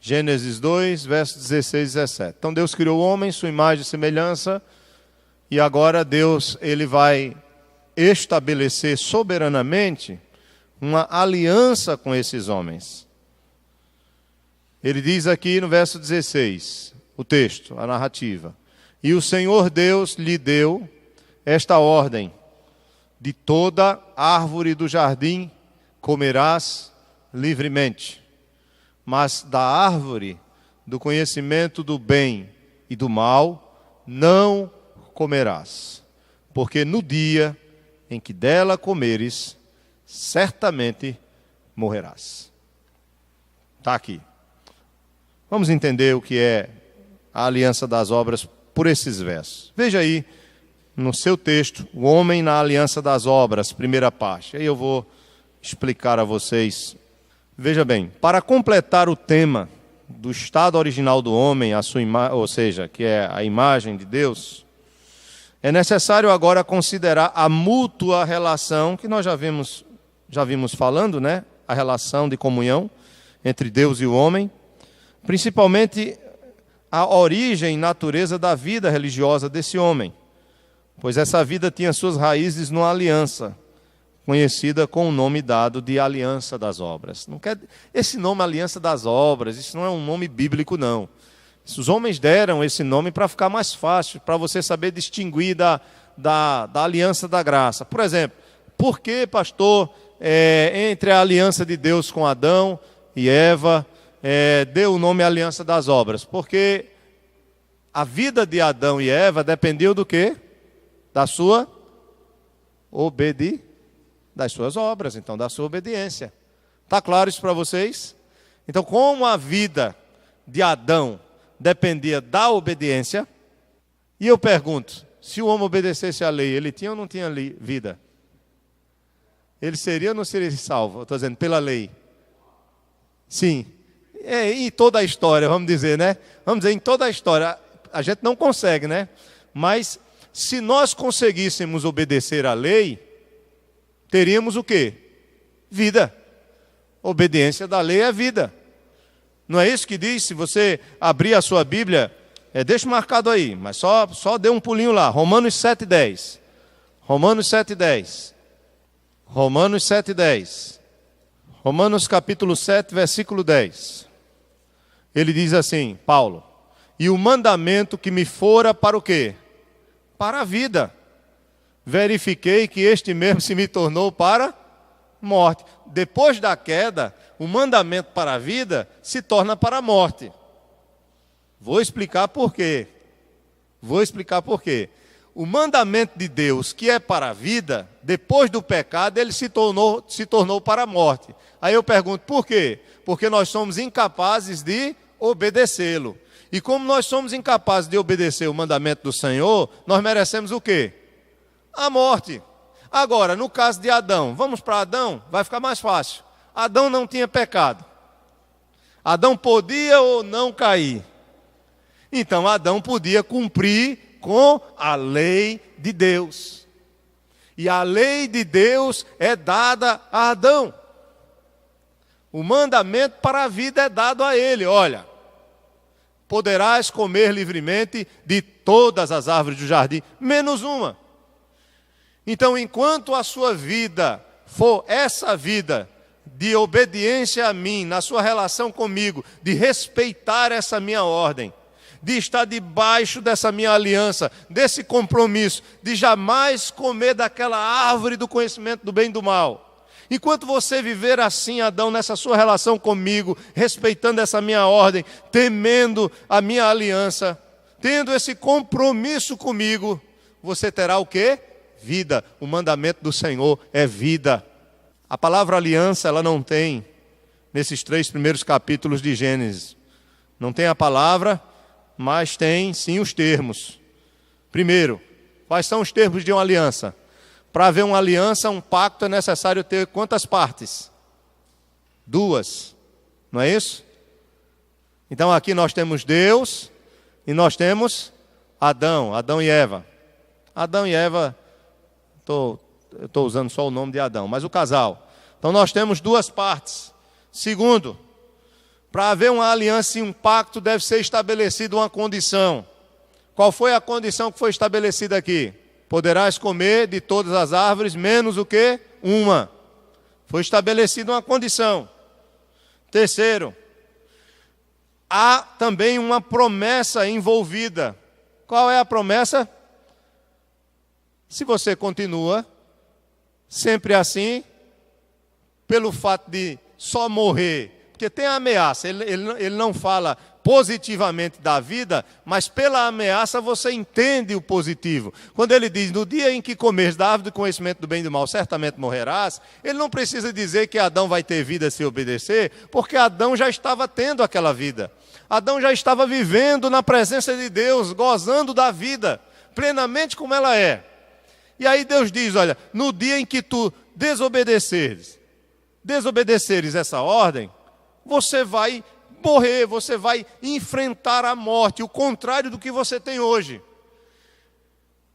Gênesis 2, versos 16 e 17. Então Deus criou o homem, sua imagem e semelhança, e agora Deus ele vai estabelecer soberanamente uma aliança com esses homens. Ele diz aqui no verso 16, o texto, a narrativa: e o Senhor Deus lhe deu esta ordem: de toda árvore do jardim comerás livremente, mas da árvore do conhecimento do bem e do mal não comerás, porque no dia em que dela comeres, certamente morrerás. Está aqui. Vamos entender o que é a aliança das obras por esses versos. Veja aí, no seu texto, o homem na aliança das obras, primeira parte. Aí eu vou explicar a vocês. Veja bem, para completar o tema do estado original do homem, a sua ou seja, que é a imagem de Deus, é necessário agora considerar a mútua relação, que nós já vimos falando, né? A relação de comunhão entre Deus e o homem, principalmente a origem e natureza da vida religiosa desse homem, pois essa vida tinha suas raízes numa aliança, conhecida com o nome dado de Aliança das Obras. Esse nome Aliança das Obras, isso não é um nome bíblico, não. Os homens deram esse nome para ficar mais fácil, para você saber distinguir da aliança da graça. Por exemplo, por que, pastor, entre a aliança de Deus com Adão e Eva, deu o nome aliança das obras? Porque a vida de Adão e Eva dependeu do quê? Da sua das suas obras, então, da sua obediência. Está claro isso para vocês? Então, como a vida de Adão dependia da obediência, e eu pergunto, se o homem obedecesse à lei, ele tinha ou não tinha vida? Ele seria ou não seria salvo? Eu estou dizendo, pela lei. Sim. E toda a história, vamos dizer, né? Vamos dizer, em toda a história, a gente não consegue, né? Mas, se nós conseguíssemos obedecer à lei, teríamos o quê? Vida. Obediência da lei é vida. Não é isso que diz? Se você abrir a sua Bíblia, deixa marcado aí, mas só dê um pulinho lá. Romanos 7,10. Romanos 7,10. Romanos 7,10. Romanos capítulo 7, versículo 10. Ele diz assim, Paulo: e o mandamento que me fora para o quê? Para a vida. Verifiquei que este mesmo se me tornou para morte. Depois da queda, o mandamento para a vida se torna para a morte. Vou explicar por quê. O mandamento de Deus, que é para a vida, depois do pecado, ele se tornou para a morte. Aí eu pergunto, por quê? Porque nós somos incapazes de obedecê-lo. E como nós somos incapazes de obedecer o mandamento do Senhor, nós merecemos o quê? A morte. Agora, no caso de Adão, vamos para Adão, vai ficar mais fácil. Adão não tinha pecado. Adão podia ou não cair. Então, Adão podia cumprir com a lei de Deus. E a lei de Deus é dada a Adão. O mandamento para a vida é dado a ele. Olha, poderás comer livremente de todas as árvores do jardim, menos uma. Então, enquanto a sua vida for essa vida de obediência a mim, na sua relação comigo, de respeitar essa minha ordem, de estar debaixo dessa minha aliança, desse compromisso, de jamais comer daquela árvore do conhecimento do bem e do mal. Enquanto você viver assim, Adão, nessa sua relação comigo, respeitando essa minha ordem, temendo a minha aliança, tendo esse compromisso comigo, você terá o quê? Vida. O mandamento do Senhor é vida. A palavra aliança, ela não tem nesses 3 primeiros capítulos de Gênesis. Não tem a palavra, mas tem sim os termos. Primeiro, quais são os termos de uma aliança? Para haver uma aliança, um pacto, é necessário ter quantas partes? 2. Não é isso? Então aqui nós temos Deus e nós temos Adão e Eva. Adão e Eva, eu estou usando só o nome de Adão, mas o casal. Então nós temos 2 partes. Segundo, para haver uma aliança e um pacto, deve ser estabelecida uma condição. Qual foi a condição que foi estabelecida aqui? Poderás comer de todas as árvores, menos o quê? Uma. Foi estabelecida uma condição. Terceiro, há também uma promessa envolvida. Qual é a promessa? Se você continua sempre assim, pelo fato de só morrer, porque tem a ameaça, ele não fala positivamente da vida, mas pela ameaça você entende o positivo. Quando ele diz, no dia em que comeres da árvore do conhecimento do bem e do mal, certamente morrerás, ele não precisa dizer que Adão vai ter vida se obedecer, porque Adão já estava tendo aquela vida. Adão já estava vivendo na presença de Deus, gozando da vida, plenamente como ela é. E aí Deus diz, olha, no dia em que tu desobedeceres essa ordem, você vai morrer, você vai enfrentar a morte, o contrário do que você tem hoje.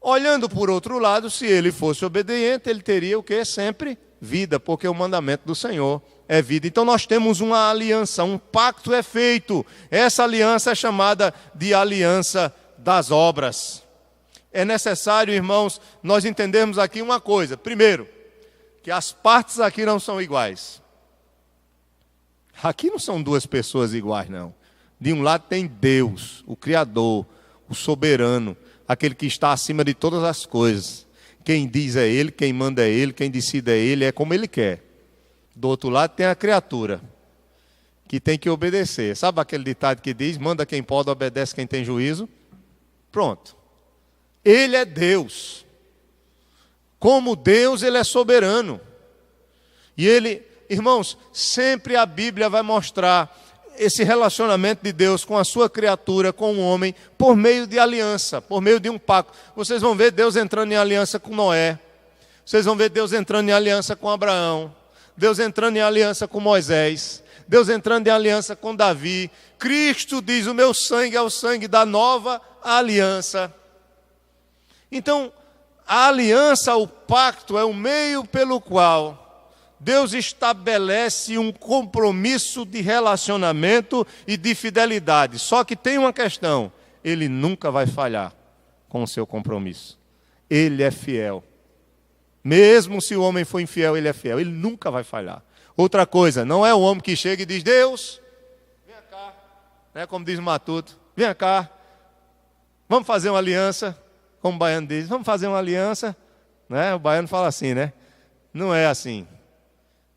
Olhando por outro lado, se ele fosse obediente, ele teria o que? Sempre vida, porque o mandamento do Senhor é vida. Então nós temos uma aliança, um pacto é feito. Essa aliança é chamada de aliança das obras. É necessário, irmãos, nós entendermos aqui uma coisa. Primeiro, que as partes aqui não são iguais. Aqui não são 2 pessoas iguais, não. De um lado tem Deus, o Criador, o soberano, aquele que está acima de todas as coisas. Quem diz é Ele, quem manda é Ele, quem decide é Ele, é como Ele quer. Do outro lado tem a criatura, que tem que obedecer. Sabe aquele ditado que diz, manda quem pode, obedece quem tem juízo? Pronto. Ele é Deus. Como Deus, Ele é soberano. E Ele, irmãos, sempre a Bíblia vai mostrar esse relacionamento de Deus com a sua criatura, com o homem, por meio de aliança, por meio de um pacto. Vocês vão ver Deus entrando em aliança com Noé. Vocês vão ver Deus entrando em aliança com Abraão. Deus entrando em aliança com Moisés. Deus entrando em aliança com Davi. Cristo diz, o meu sangue é o sangue da nova aliança. Então, a aliança, o pacto, é o meio pelo qual Deus estabelece um compromisso de relacionamento e de fidelidade. Só que tem uma questão, Ele nunca vai falhar com o seu compromisso. Ele é fiel. Mesmo se o homem for infiel, Ele é fiel. Ele nunca vai falhar. Outra coisa, não é o homem que chega e diz, Deus, vem cá, né, como diz o Matuto, vem cá, vamos fazer uma aliança, como o baiano diz, vamos fazer uma aliança, né? O baiano fala assim, né? Não é assim.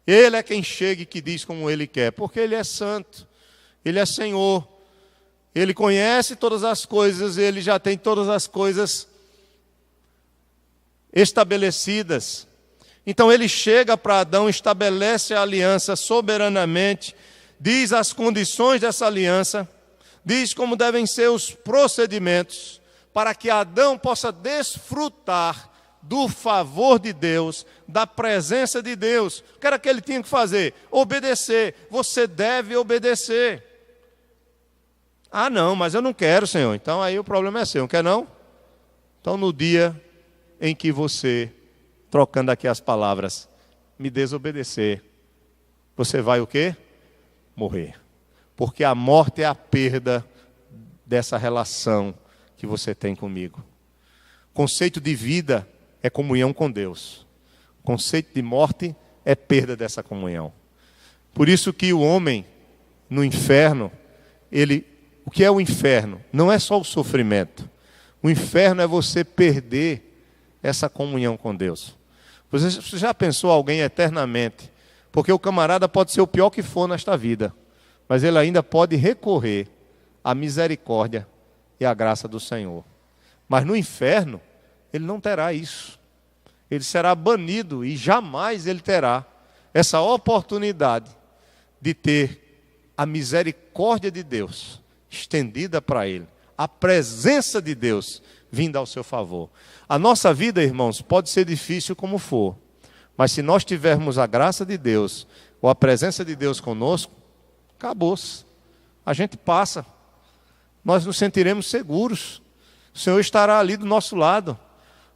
Ele é quem chega e que diz como Ele quer, porque Ele é santo, Ele é Senhor, Ele conhece todas as coisas, Ele já tem todas as coisas estabelecidas. Então Ele chega para Adão, estabelece a aliança soberanamente, diz as condições dessa aliança, diz como devem ser os procedimentos, para que Adão possa desfrutar do favor de Deus, da presença de Deus. O que era que ele tinha que fazer? Obedecer. Você deve obedecer. Ah, não, mas eu não quero, Senhor. Então aí o problema é seu, não quer não? Então no dia em que você, trocando aqui as palavras, me desobedecer, você vai o quê? Morrer. Porque a morte é a perda dessa relação que você tem comigo. Conceito de vida é comunhão com Deus. Conceito de morte é perda dessa comunhão. Por isso que o homem no inferno, o que é o inferno? Não é só o sofrimento. O inferno é você perder essa comunhão com Deus. Você já pensou alguém eternamente? Porque o camarada pode ser o pior que for nesta vida, mas ele ainda pode recorrer à misericórdia e à graça do Senhor. Mas no inferno, ele não terá isso. Ele será banido e jamais ele terá essa oportunidade de ter a misericórdia de Deus estendida para ele, a presença de Deus vinda ao seu favor. A nossa vida, irmãos, pode ser difícil como for, mas se nós tivermos a graça de Deus ou a presença de Deus conosco, acabou-se. A gente passa, nós nos sentiremos seguros, o Senhor estará ali do nosso lado.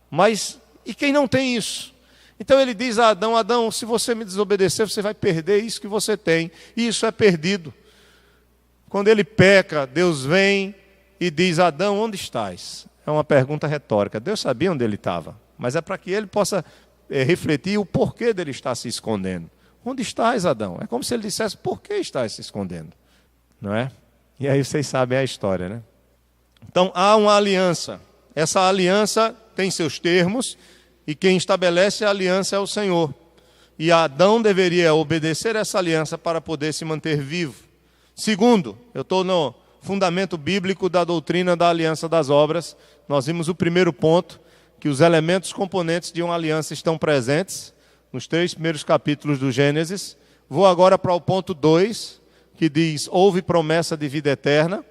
Mas, e quem não tem isso? Então ele diz a Adão, Adão, se você me desobedecer, você vai perder isso que você tem. E isso é perdido. Quando ele peca, Deus vem e diz, Adão, onde estás? É uma pergunta retórica. Deus sabia onde ele estava, mas é para que ele possa refletir o porquê dele estar se escondendo. Onde estás, Adão? É como se ele dissesse, por que estás se escondendo? Não é? E aí vocês sabem a história, né? Então há uma aliança. Essa aliança tem seus termos, e quem estabelece a aliança é o Senhor. E Adão deveria obedecer essa aliança para poder se manter vivo. Segundo, eu estou no fundamento bíblico da doutrina da aliança das obras. Nós vimos o primeiro ponto, que os elementos componentes de uma aliança estão presentes nos 3 primeiros capítulos do Gênesis. Vou agora para o ponto 2, que diz, houve promessa de vida eterna.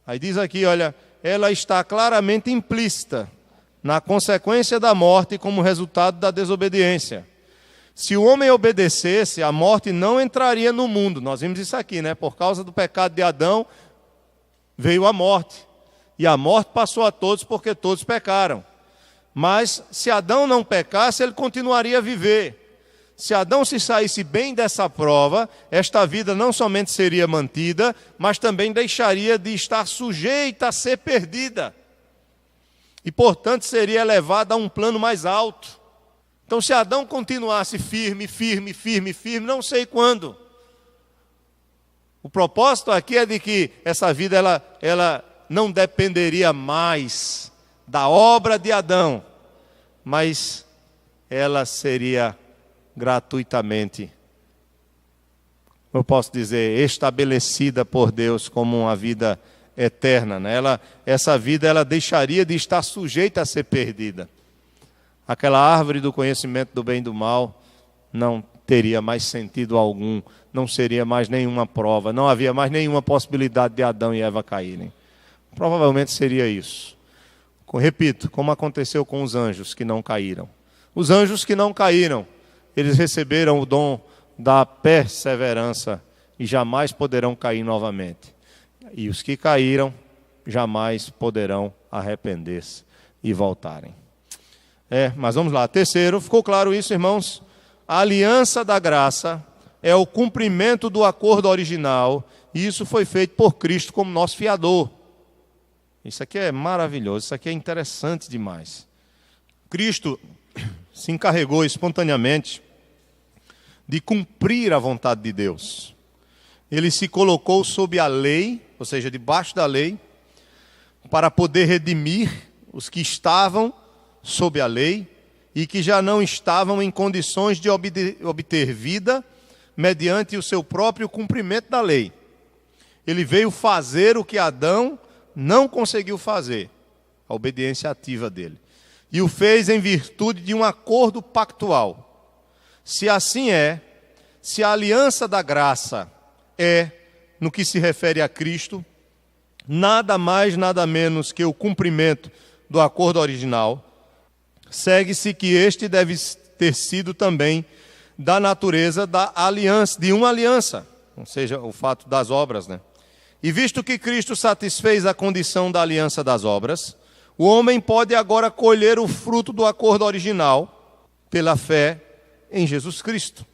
Aí diz aqui, olha, ela está claramente implícita na consequência da morte como resultado da desobediência. Se o homem obedecesse, a morte não entraria no mundo. Nós vimos isso aqui, né? Por causa do pecado de Adão, veio a morte. E a morte passou a todos porque todos pecaram. Mas se Adão não pecasse, ele continuaria a viver. Se Adão se saísse bem dessa prova, esta vida não somente seria mantida, mas também deixaria de estar sujeita a ser perdida. E, portanto, seria elevada a um plano mais alto. Então, se Adão continuasse firme, não sei quando, O propósito aqui é de que essa vida ela não dependeria mais da obra de Adão, mas ela seria gratuitamente, eu posso dizer, estabelecida por Deus como uma vida eterna, né? Essa vida ela deixaria de estar sujeita a ser perdida. Aquela árvore do conhecimento do bem e do mal não teria mais sentido algum, não seria mais nenhuma prova, não havia mais nenhuma possibilidade de Adão e Eva caírem. Provavelmente seria isso. Repito, como aconteceu com os anjos que não caíram. Os anjos que não caíram, eles receberam o dom da perseverança e jamais poderão cair novamente. E os que caíram, jamais poderão arrepender-se e voltarem. Mas vamos lá. Terceiro, ficou claro isso, irmãos? A aliança da graça é o cumprimento do acordo original, e isso foi feito por Cristo como nosso fiador. Isso aqui é maravilhoso, isso aqui é interessante demais. Cristo se encarregou espontaneamente de cumprir a vontade de Deus. Ele se colocou sob a lei, ou seja, debaixo da lei, para poder redimir os que estavam sob a lei e que já não estavam em condições de obter vida mediante o seu próprio cumprimento da lei. Ele veio fazer o que Adão não conseguiu fazer, a obediência ativa dele. E o fez em virtude de um acordo pactual. Se assim é, se a aliança da graça é, no que se refere a Cristo, nada mais, nada menos que o cumprimento do acordo original, segue-se que este deve ter sido também da natureza da aliança, de uma aliança, ou seja, o fato das obras, né? E visto que Cristo satisfez a condição da aliança das obras, o homem pode agora colher o fruto do acordo original pela fé em Jesus Cristo.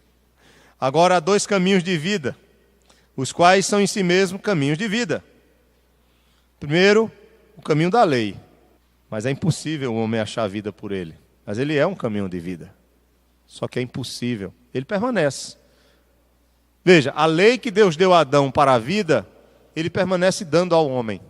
Agora há dois caminhos de vida, os quais são em si mesmos caminhos de vida. Primeiro, o caminho da lei. Mas é impossível o homem achar a vida por ele. Mas ele é um caminho de vida. Só que é impossível. Ele permanece. Veja, a lei que Deus deu a Adão para a vida, ele permanece dando ao homem.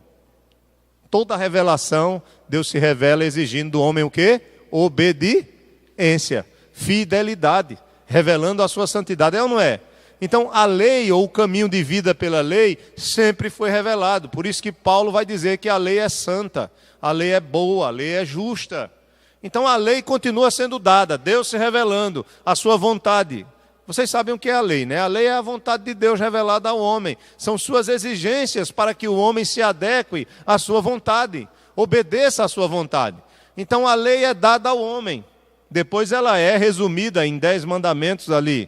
Toda a revelação, Deus se revela exigindo do homem o quê? Obediência, fidelidade, revelando a sua santidade. É ou não é? Então, a lei ou o caminho de vida pela lei sempre foi revelado. Por isso que Paulo vai dizer que a lei é santa, a lei é boa, a lei é justa. Então, a lei continua sendo dada, Deus se revelando a sua vontade. Vocês sabem o que é a lei, né? A lei é a vontade de Deus revelada ao homem. São suas exigências para que o homem se adeque à sua vontade, obedeça à sua vontade. Então, a lei é dada ao homem. Depois ela é resumida em 10 mandamentos ali,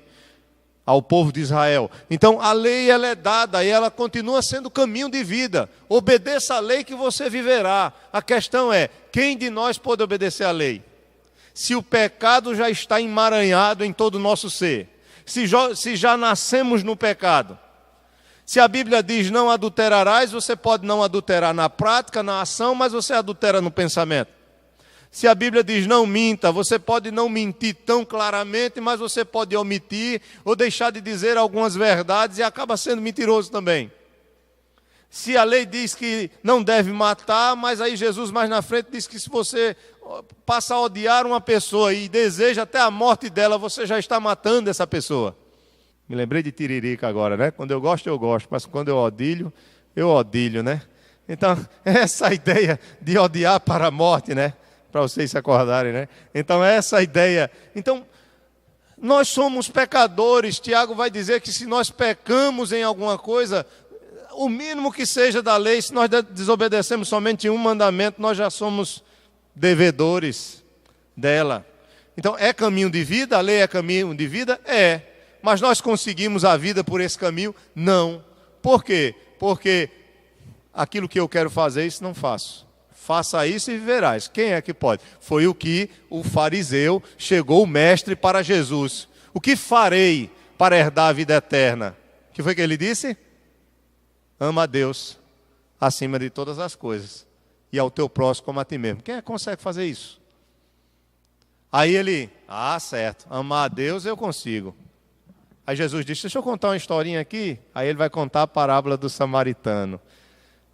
ao povo de Israel. Então, a lei ela é dada e ela continua sendo caminho de vida. Obedeça a lei que você viverá. A questão é, quem de nós pode obedecer à lei? Se o pecado já está emaranhado em todo o nosso ser, se já nascemos no pecado. Se a Bíblia diz não adulterarás, você pode não adulterar na prática, na ação, mas você adultera no pensamento. Se a Bíblia diz não minta, você pode não mentir tão claramente, mas você pode omitir ou deixar de dizer algumas verdades e acaba sendo mentiroso também. Se a lei diz que não deve matar, mas aí Jesus mais na frente diz que se você passa a odiar uma pessoa e deseja até a morte dela, você já está matando essa pessoa. Me lembrei de Tiririca agora, né? Quando eu gosto, mas quando eu odilho, né? Então, essa ideia de odiar para a morte, né? Para vocês se acordarem, né? Então, essa ideia. Então, nós somos pecadores. Tiago vai dizer que se nós pecamos em alguma coisa, o mínimo que seja da lei, se nós desobedecemos somente um mandamento, nós já somos devedores dela. Então, é caminho de vida? A lei é caminho de vida? É. Mas nós conseguimos a vida por esse caminho? Não. Por quê? Porque aquilo que eu quero fazer, isso não faço. Faça isso e viverás. Quem é que pode? Foi o que o fariseu chegou, o mestre, para Jesus. O que farei para herdar a vida eterna? O que foi que ele disse? Ama a Deus acima de todas as coisas e ao teu próximo como a ti mesmo. Quem é que consegue fazer isso? Aí ele, certo, amar a Deus eu consigo. Aí Jesus disse, deixa eu contar uma historinha aqui. Aí ele vai contar a parábola do samaritano.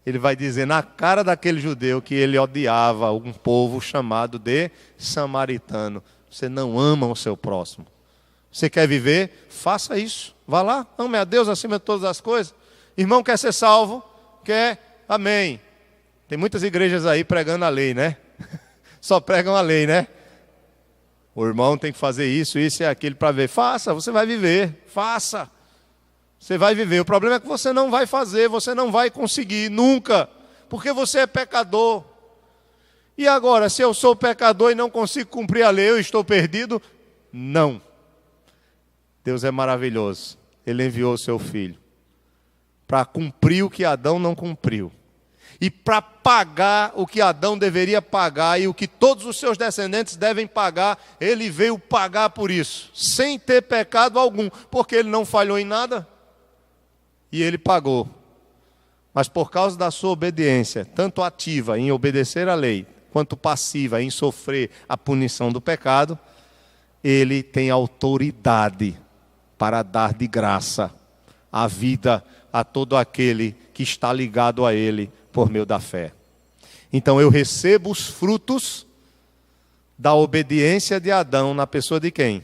Ele vai dizer na cara daquele judeu que ele odiava um povo chamado de samaritano. Você não ama o seu próximo. Você quer viver? Faça isso. Vá lá, ame a Deus acima de todas as coisas. Irmão quer ser salvo? Quer? Amém. Tem muitas igrejas aí pregando a lei, né? Só pregam a lei, né? O irmão tem que fazer isso e aquilo para ver. Faça, você vai viver. Faça. Você vai viver. O problema é que você não vai fazer, você não vai conseguir, nunca. Porque você é pecador. E agora, se eu sou pecador e não consigo cumprir a lei, eu estou perdido? Não. Deus é maravilhoso. Ele enviou o seu filho para cumprir o que Adão não cumpriu. E para pagar o que Adão deveria pagar e o que todos os seus descendentes devem pagar, ele veio pagar por isso, sem ter pecado algum, porque ele não falhou em nada. E ele pagou. Mas por causa da sua obediência, tanto ativa em obedecer à lei, quanto passiva em sofrer a punição do pecado, ele tem autoridade para dar de graça a vida a todo aquele que está ligado a ele por meio da fé. Então eu recebo os frutos da obediência de Adão na pessoa de quem?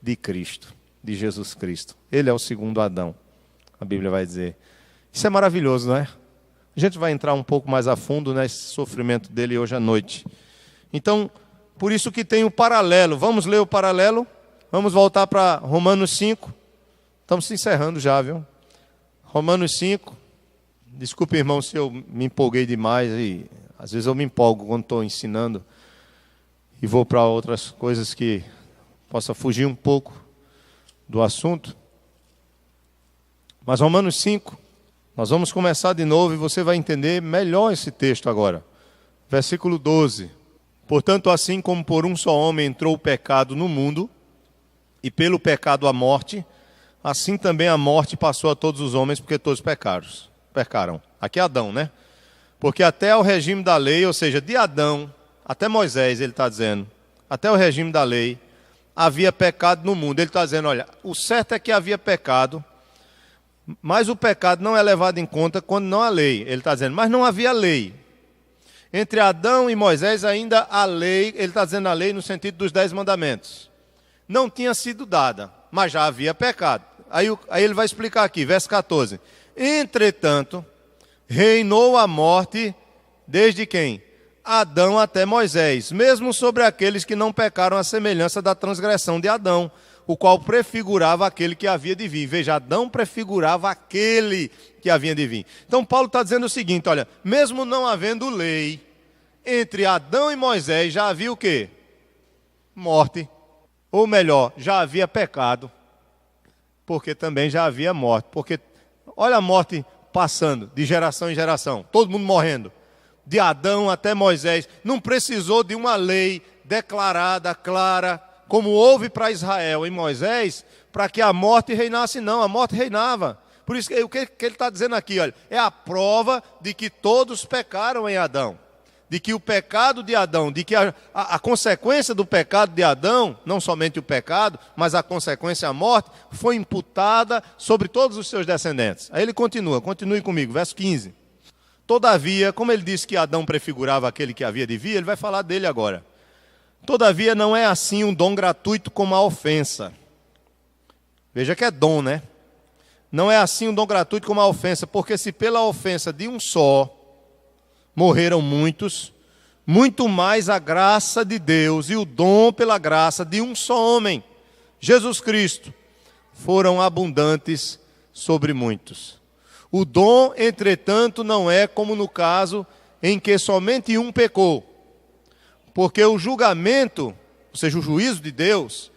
De Cristo, de Jesus Cristo. Ele é o segundo Adão. A Bíblia vai dizer. Isso é maravilhoso, não é? A gente vai entrar um pouco mais a fundo nesse sofrimento dele hoje à noite. Então, por isso que tem o paralelo. Vamos ler o paralelo? Vamos voltar para Romanos 5. Estamos se encerrando já, viu? Romanos 5. Desculpe, irmão, se eu me empolguei demais. E às vezes eu me empolgo quando estou ensinando. E vou para outras coisas que possa fugir um pouco do assunto. Mas Romanos 5, nós vamos começar de novo e você vai entender melhor esse texto agora. Versículo 12. Portanto, assim como por um só homem entrou o pecado no mundo, e pelo pecado a morte, assim também a morte passou a todos os homens, porque todos pecaram. Aqui é Adão, né? Porque até o regime da lei, ou seja, de Adão, até Moisés, ele está dizendo, até o regime da lei, havia pecado no mundo. Ele está dizendo, olha, o certo é que havia pecado, mas o pecado não é levado em conta quando não há lei. Ele está dizendo, mas não havia lei. Entre Adão e Moisés ainda a lei, ele está dizendo a lei no sentido dos 10 mandamentos. Não tinha sido dada, mas já havia pecado. Aí ele vai explicar aqui, verso 14. Entretanto, reinou a morte desde quem? Adão até Moisés, mesmo sobre aqueles que não pecaram à semelhança da transgressão de Adão, o qual prefigurava aquele que havia de vir. Veja, Adão prefigurava aquele que havia de vir. Então Paulo está dizendo o seguinte, olha, mesmo não havendo lei, entre Adão e Moisés já havia o quê? Morte. Ou melhor, já havia pecado, porque também já havia morte. Porque, olha a morte passando de geração em geração, todo mundo morrendo. De Adão até Moisés, não precisou de uma lei declarada, clara, como houve para Israel em Moisés, para que a morte reinasse, não, a morte reinava. Por isso, o que ele está dizendo aqui, olha, é a prova de que todos pecaram em Adão. De que o pecado de Adão, de que a consequência do pecado de Adão, não somente o pecado, mas a consequência, a morte, foi imputada sobre todos os seus descendentes. Aí ele continue comigo, verso 15. Todavia, como ele disse que Adão prefigurava aquele que havia de vir, ele vai falar dele agora. Todavia, não é assim um dom gratuito como a ofensa. Veja que é dom, né? Não é assim um dom gratuito como a ofensa, porque se pela ofensa de um só morreram muitos, muito mais a graça de Deus e o dom pela graça de um só homem, Jesus Cristo, foram abundantes sobre muitos. O dom, entretanto, não é como no caso em que somente um pecou. Porque o julgamento, ou seja, o juízo de Deus,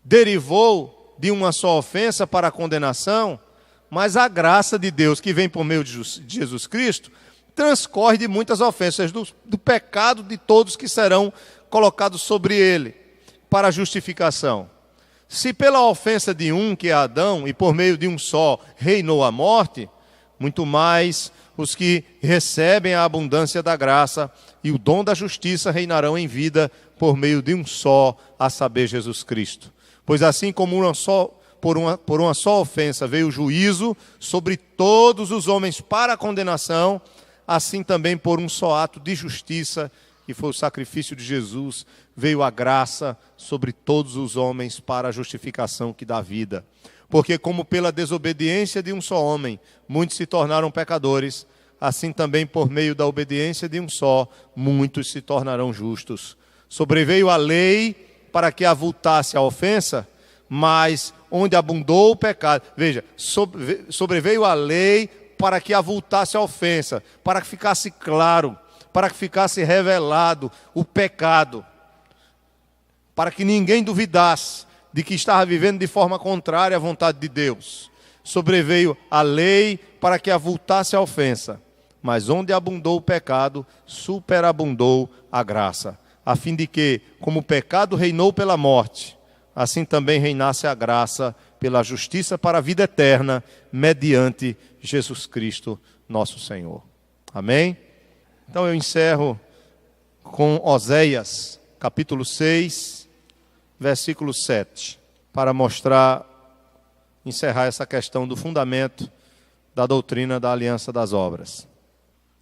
derivou de uma só ofensa para a condenação, mas a graça de Deus, que vem por meio de Jesus Cristo, transcorre de muitas ofensas, do pecado de todos que serão colocados sobre ele, para a justificação. Se pela ofensa de um, que é Adão, e por meio de um só, reinou a morte, muito mais os que recebem a abundância da graça e o dom da justiça reinarão em vida por meio de um só, a saber, Jesus Cristo. Pois assim como por uma só ofensa veio o juízo sobre todos os homens para a condenação, assim também por um só ato de justiça, que foi o sacrifício de Jesus, veio a graça sobre todos os homens para a justificação que dá vida. Porque como pela desobediência de um só homem, muitos se tornaram pecadores, assim também por meio da obediência de um só, muitos se tornarão justos. Sobreveio a lei para que avultasse a ofensa, mas onde abundou o pecado... Veja, sobreveio a lei para que avultasse a ofensa, para que ficasse claro, para que ficasse revelado o pecado, para que ninguém duvidasse de que estava vivendo de forma contrária à vontade de Deus. Sobreveio a lei para que avultasse a ofensa, mas onde abundou o pecado, superabundou a graça, a fim de que, como o pecado reinou pela morte, assim também reinasse a graça pela justiça para a vida eterna, mediante Jesus Cristo, nosso Senhor. Amém? Então eu encerro com Oséias, capítulo 6, versículo 7, para encerrar essa questão do fundamento da doutrina da aliança das obras.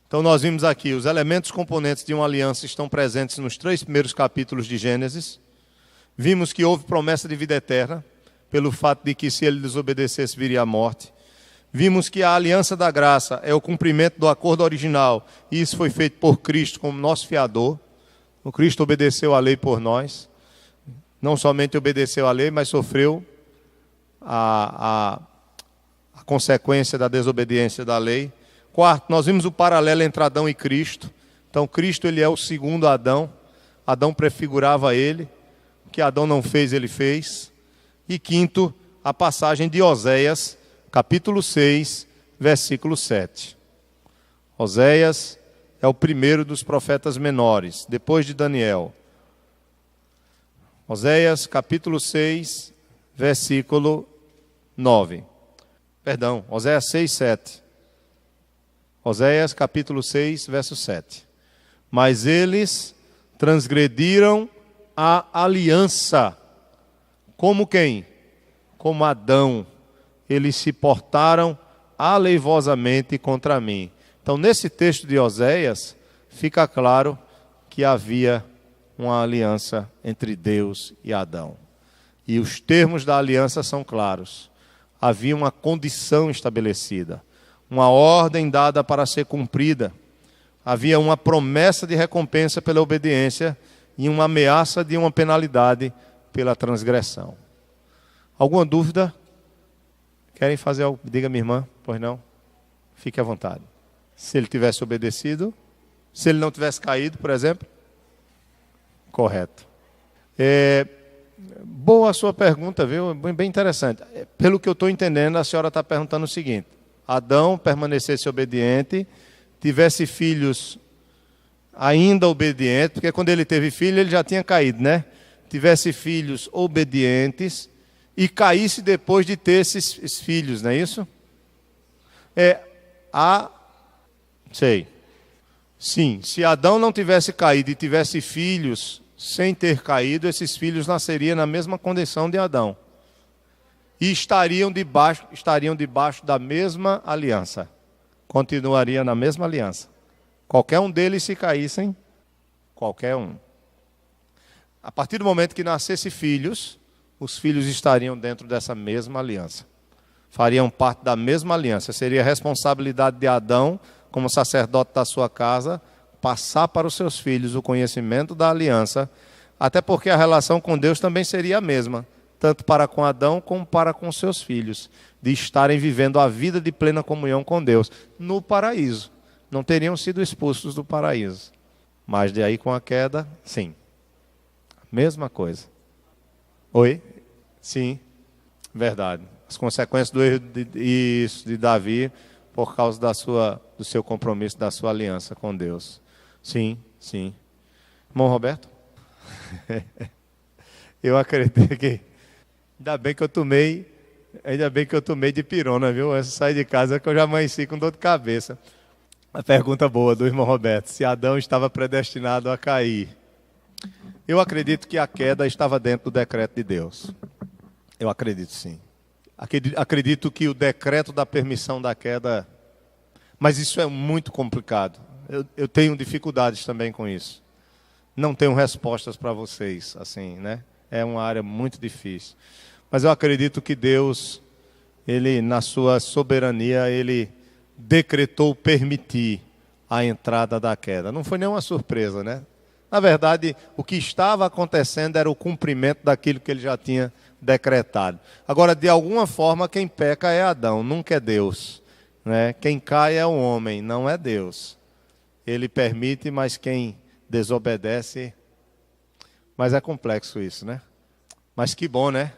Então nós vimos aqui, os elementos componentes de uma aliança estão presentes nos 3 primeiros capítulos de Gênesis. Vimos que houve promessa de vida eterna, pelo fato de que se ele desobedecesse viria a morte. Vimos que a aliança da graça é o cumprimento do acordo original, e isso foi feito por Cristo como nosso fiador. O Cristo obedeceu a lei por nós. Não somente obedeceu a lei, mas sofreu a consequência da desobediência da lei. Quarto, nós vimos o paralelo entre Adão e Cristo. Então, Cristo ele é o segundo Adão. Adão prefigurava ele. O que Adão não fez, ele fez. E quinto, a passagem de Oséias, capítulo 6, versículo 7. Oséias é o primeiro dos profetas menores, depois de Daniel. Oséias, capítulo 6, versículo 9. Perdão, Oséias 6, 7. Oséias, capítulo 6, verso 7. Mas eles transgrediram a aliança. Como quem? Como Adão. Eles se portaram aleivosamente contra mim. Então, nesse texto de Oséias, fica claro que havia uma aliança entre Deus e Adão. E os termos da aliança são claros. Havia uma condição estabelecida, uma ordem dada para ser cumprida. Havia uma promessa de recompensa pela obediência e uma ameaça de uma penalidade pela transgressão. Alguma dúvida? Querem fazer algo? Diga, minha irmã. Pois não? Fique à vontade. Se ele tivesse obedecido, se ele não tivesse caído, por exemplo? Correto. Boa a sua pergunta, viu? Bem interessante. Pelo que eu estou entendendo, a senhora está perguntando o seguinte: Adão permanecesse obediente, tivesse filhos ainda obedientes, porque quando ele teve filho, ele já tinha caído, né? Tivesse filhos obedientes e caísse depois de ter esses filhos, não é isso? Sei. Sim, se Adão não tivesse caído e tivesse filhos sem ter caído, esses filhos nasceriam na mesma condição de Adão. E estariam debaixo da mesma aliança. Continuaria na mesma aliança. Qualquer um deles se caíssem, qualquer um. A partir do momento que nascesse filhos, os filhos estariam dentro dessa mesma aliança. Fariam parte da mesma aliança. Seria a responsabilidade de Adão, como sacerdote da sua casa, passar para os seus filhos o conhecimento da aliança, até porque a relação com Deus também seria a mesma, tanto para com Adão como para com seus filhos, de estarem vivendo a vida de plena comunhão com Deus, no paraíso. Não teriam sido expulsos do paraíso. Mas de aí com a queda, sim. Mesma coisa. Oi? Sim, verdade. As consequências do erro de Davi, por causa do seu compromisso, da sua aliança com Deus. Sim, sim. Irmão Roberto? Eu acredito que... Ainda bem que eu tomei de pirona, viu? Eu saí de casa que eu já amanheci com dor de cabeça. A pergunta boa do irmão Roberto: se Adão estava predestinado a cair. Eu acredito que a queda estava dentro do decreto de Deus. Eu acredito sim. Acredito que o decreto da permissão da queda, mas isso é muito complicado. Eu tenho dificuldades também com isso. Não tenho respostas para vocês, assim, né? É uma área muito difícil. Mas eu acredito que Deus, Ele, na sua soberania, Ele decretou permitir a entrada da queda. Não foi nenhuma surpresa, né? Na verdade, o que estava acontecendo era o cumprimento daquilo que Ele já tinha decretado. Agora, de alguma forma, quem peca é Adão, nunca é Deus, né? Quem cai é o homem, não é Deus. Ele permite, mas quem desobedece... Mas é complexo isso, né? Mas que bom, né?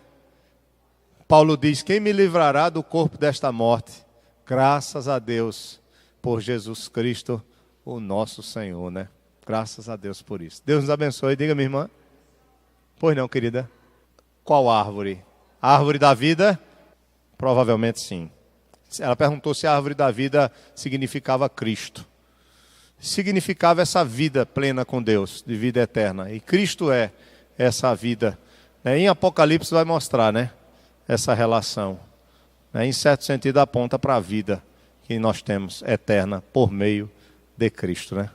Paulo diz, quem me livrará do corpo desta morte? Graças a Deus, por Jesus Cristo, o nosso Senhor, né? Graças a Deus por isso. Deus nos abençoe. Diga, minha irmã. Pois não, querida. Qual árvore? A árvore da vida? Provavelmente sim. Ela perguntou se a árvore da vida significava Cristo. Significava essa vida plena com Deus, de vida eterna. E Cristo é essa vida. Em Apocalipse vai mostrar, né, essa relação. Em certo sentido aponta para a vida que nós temos eterna por meio de Cristo, né?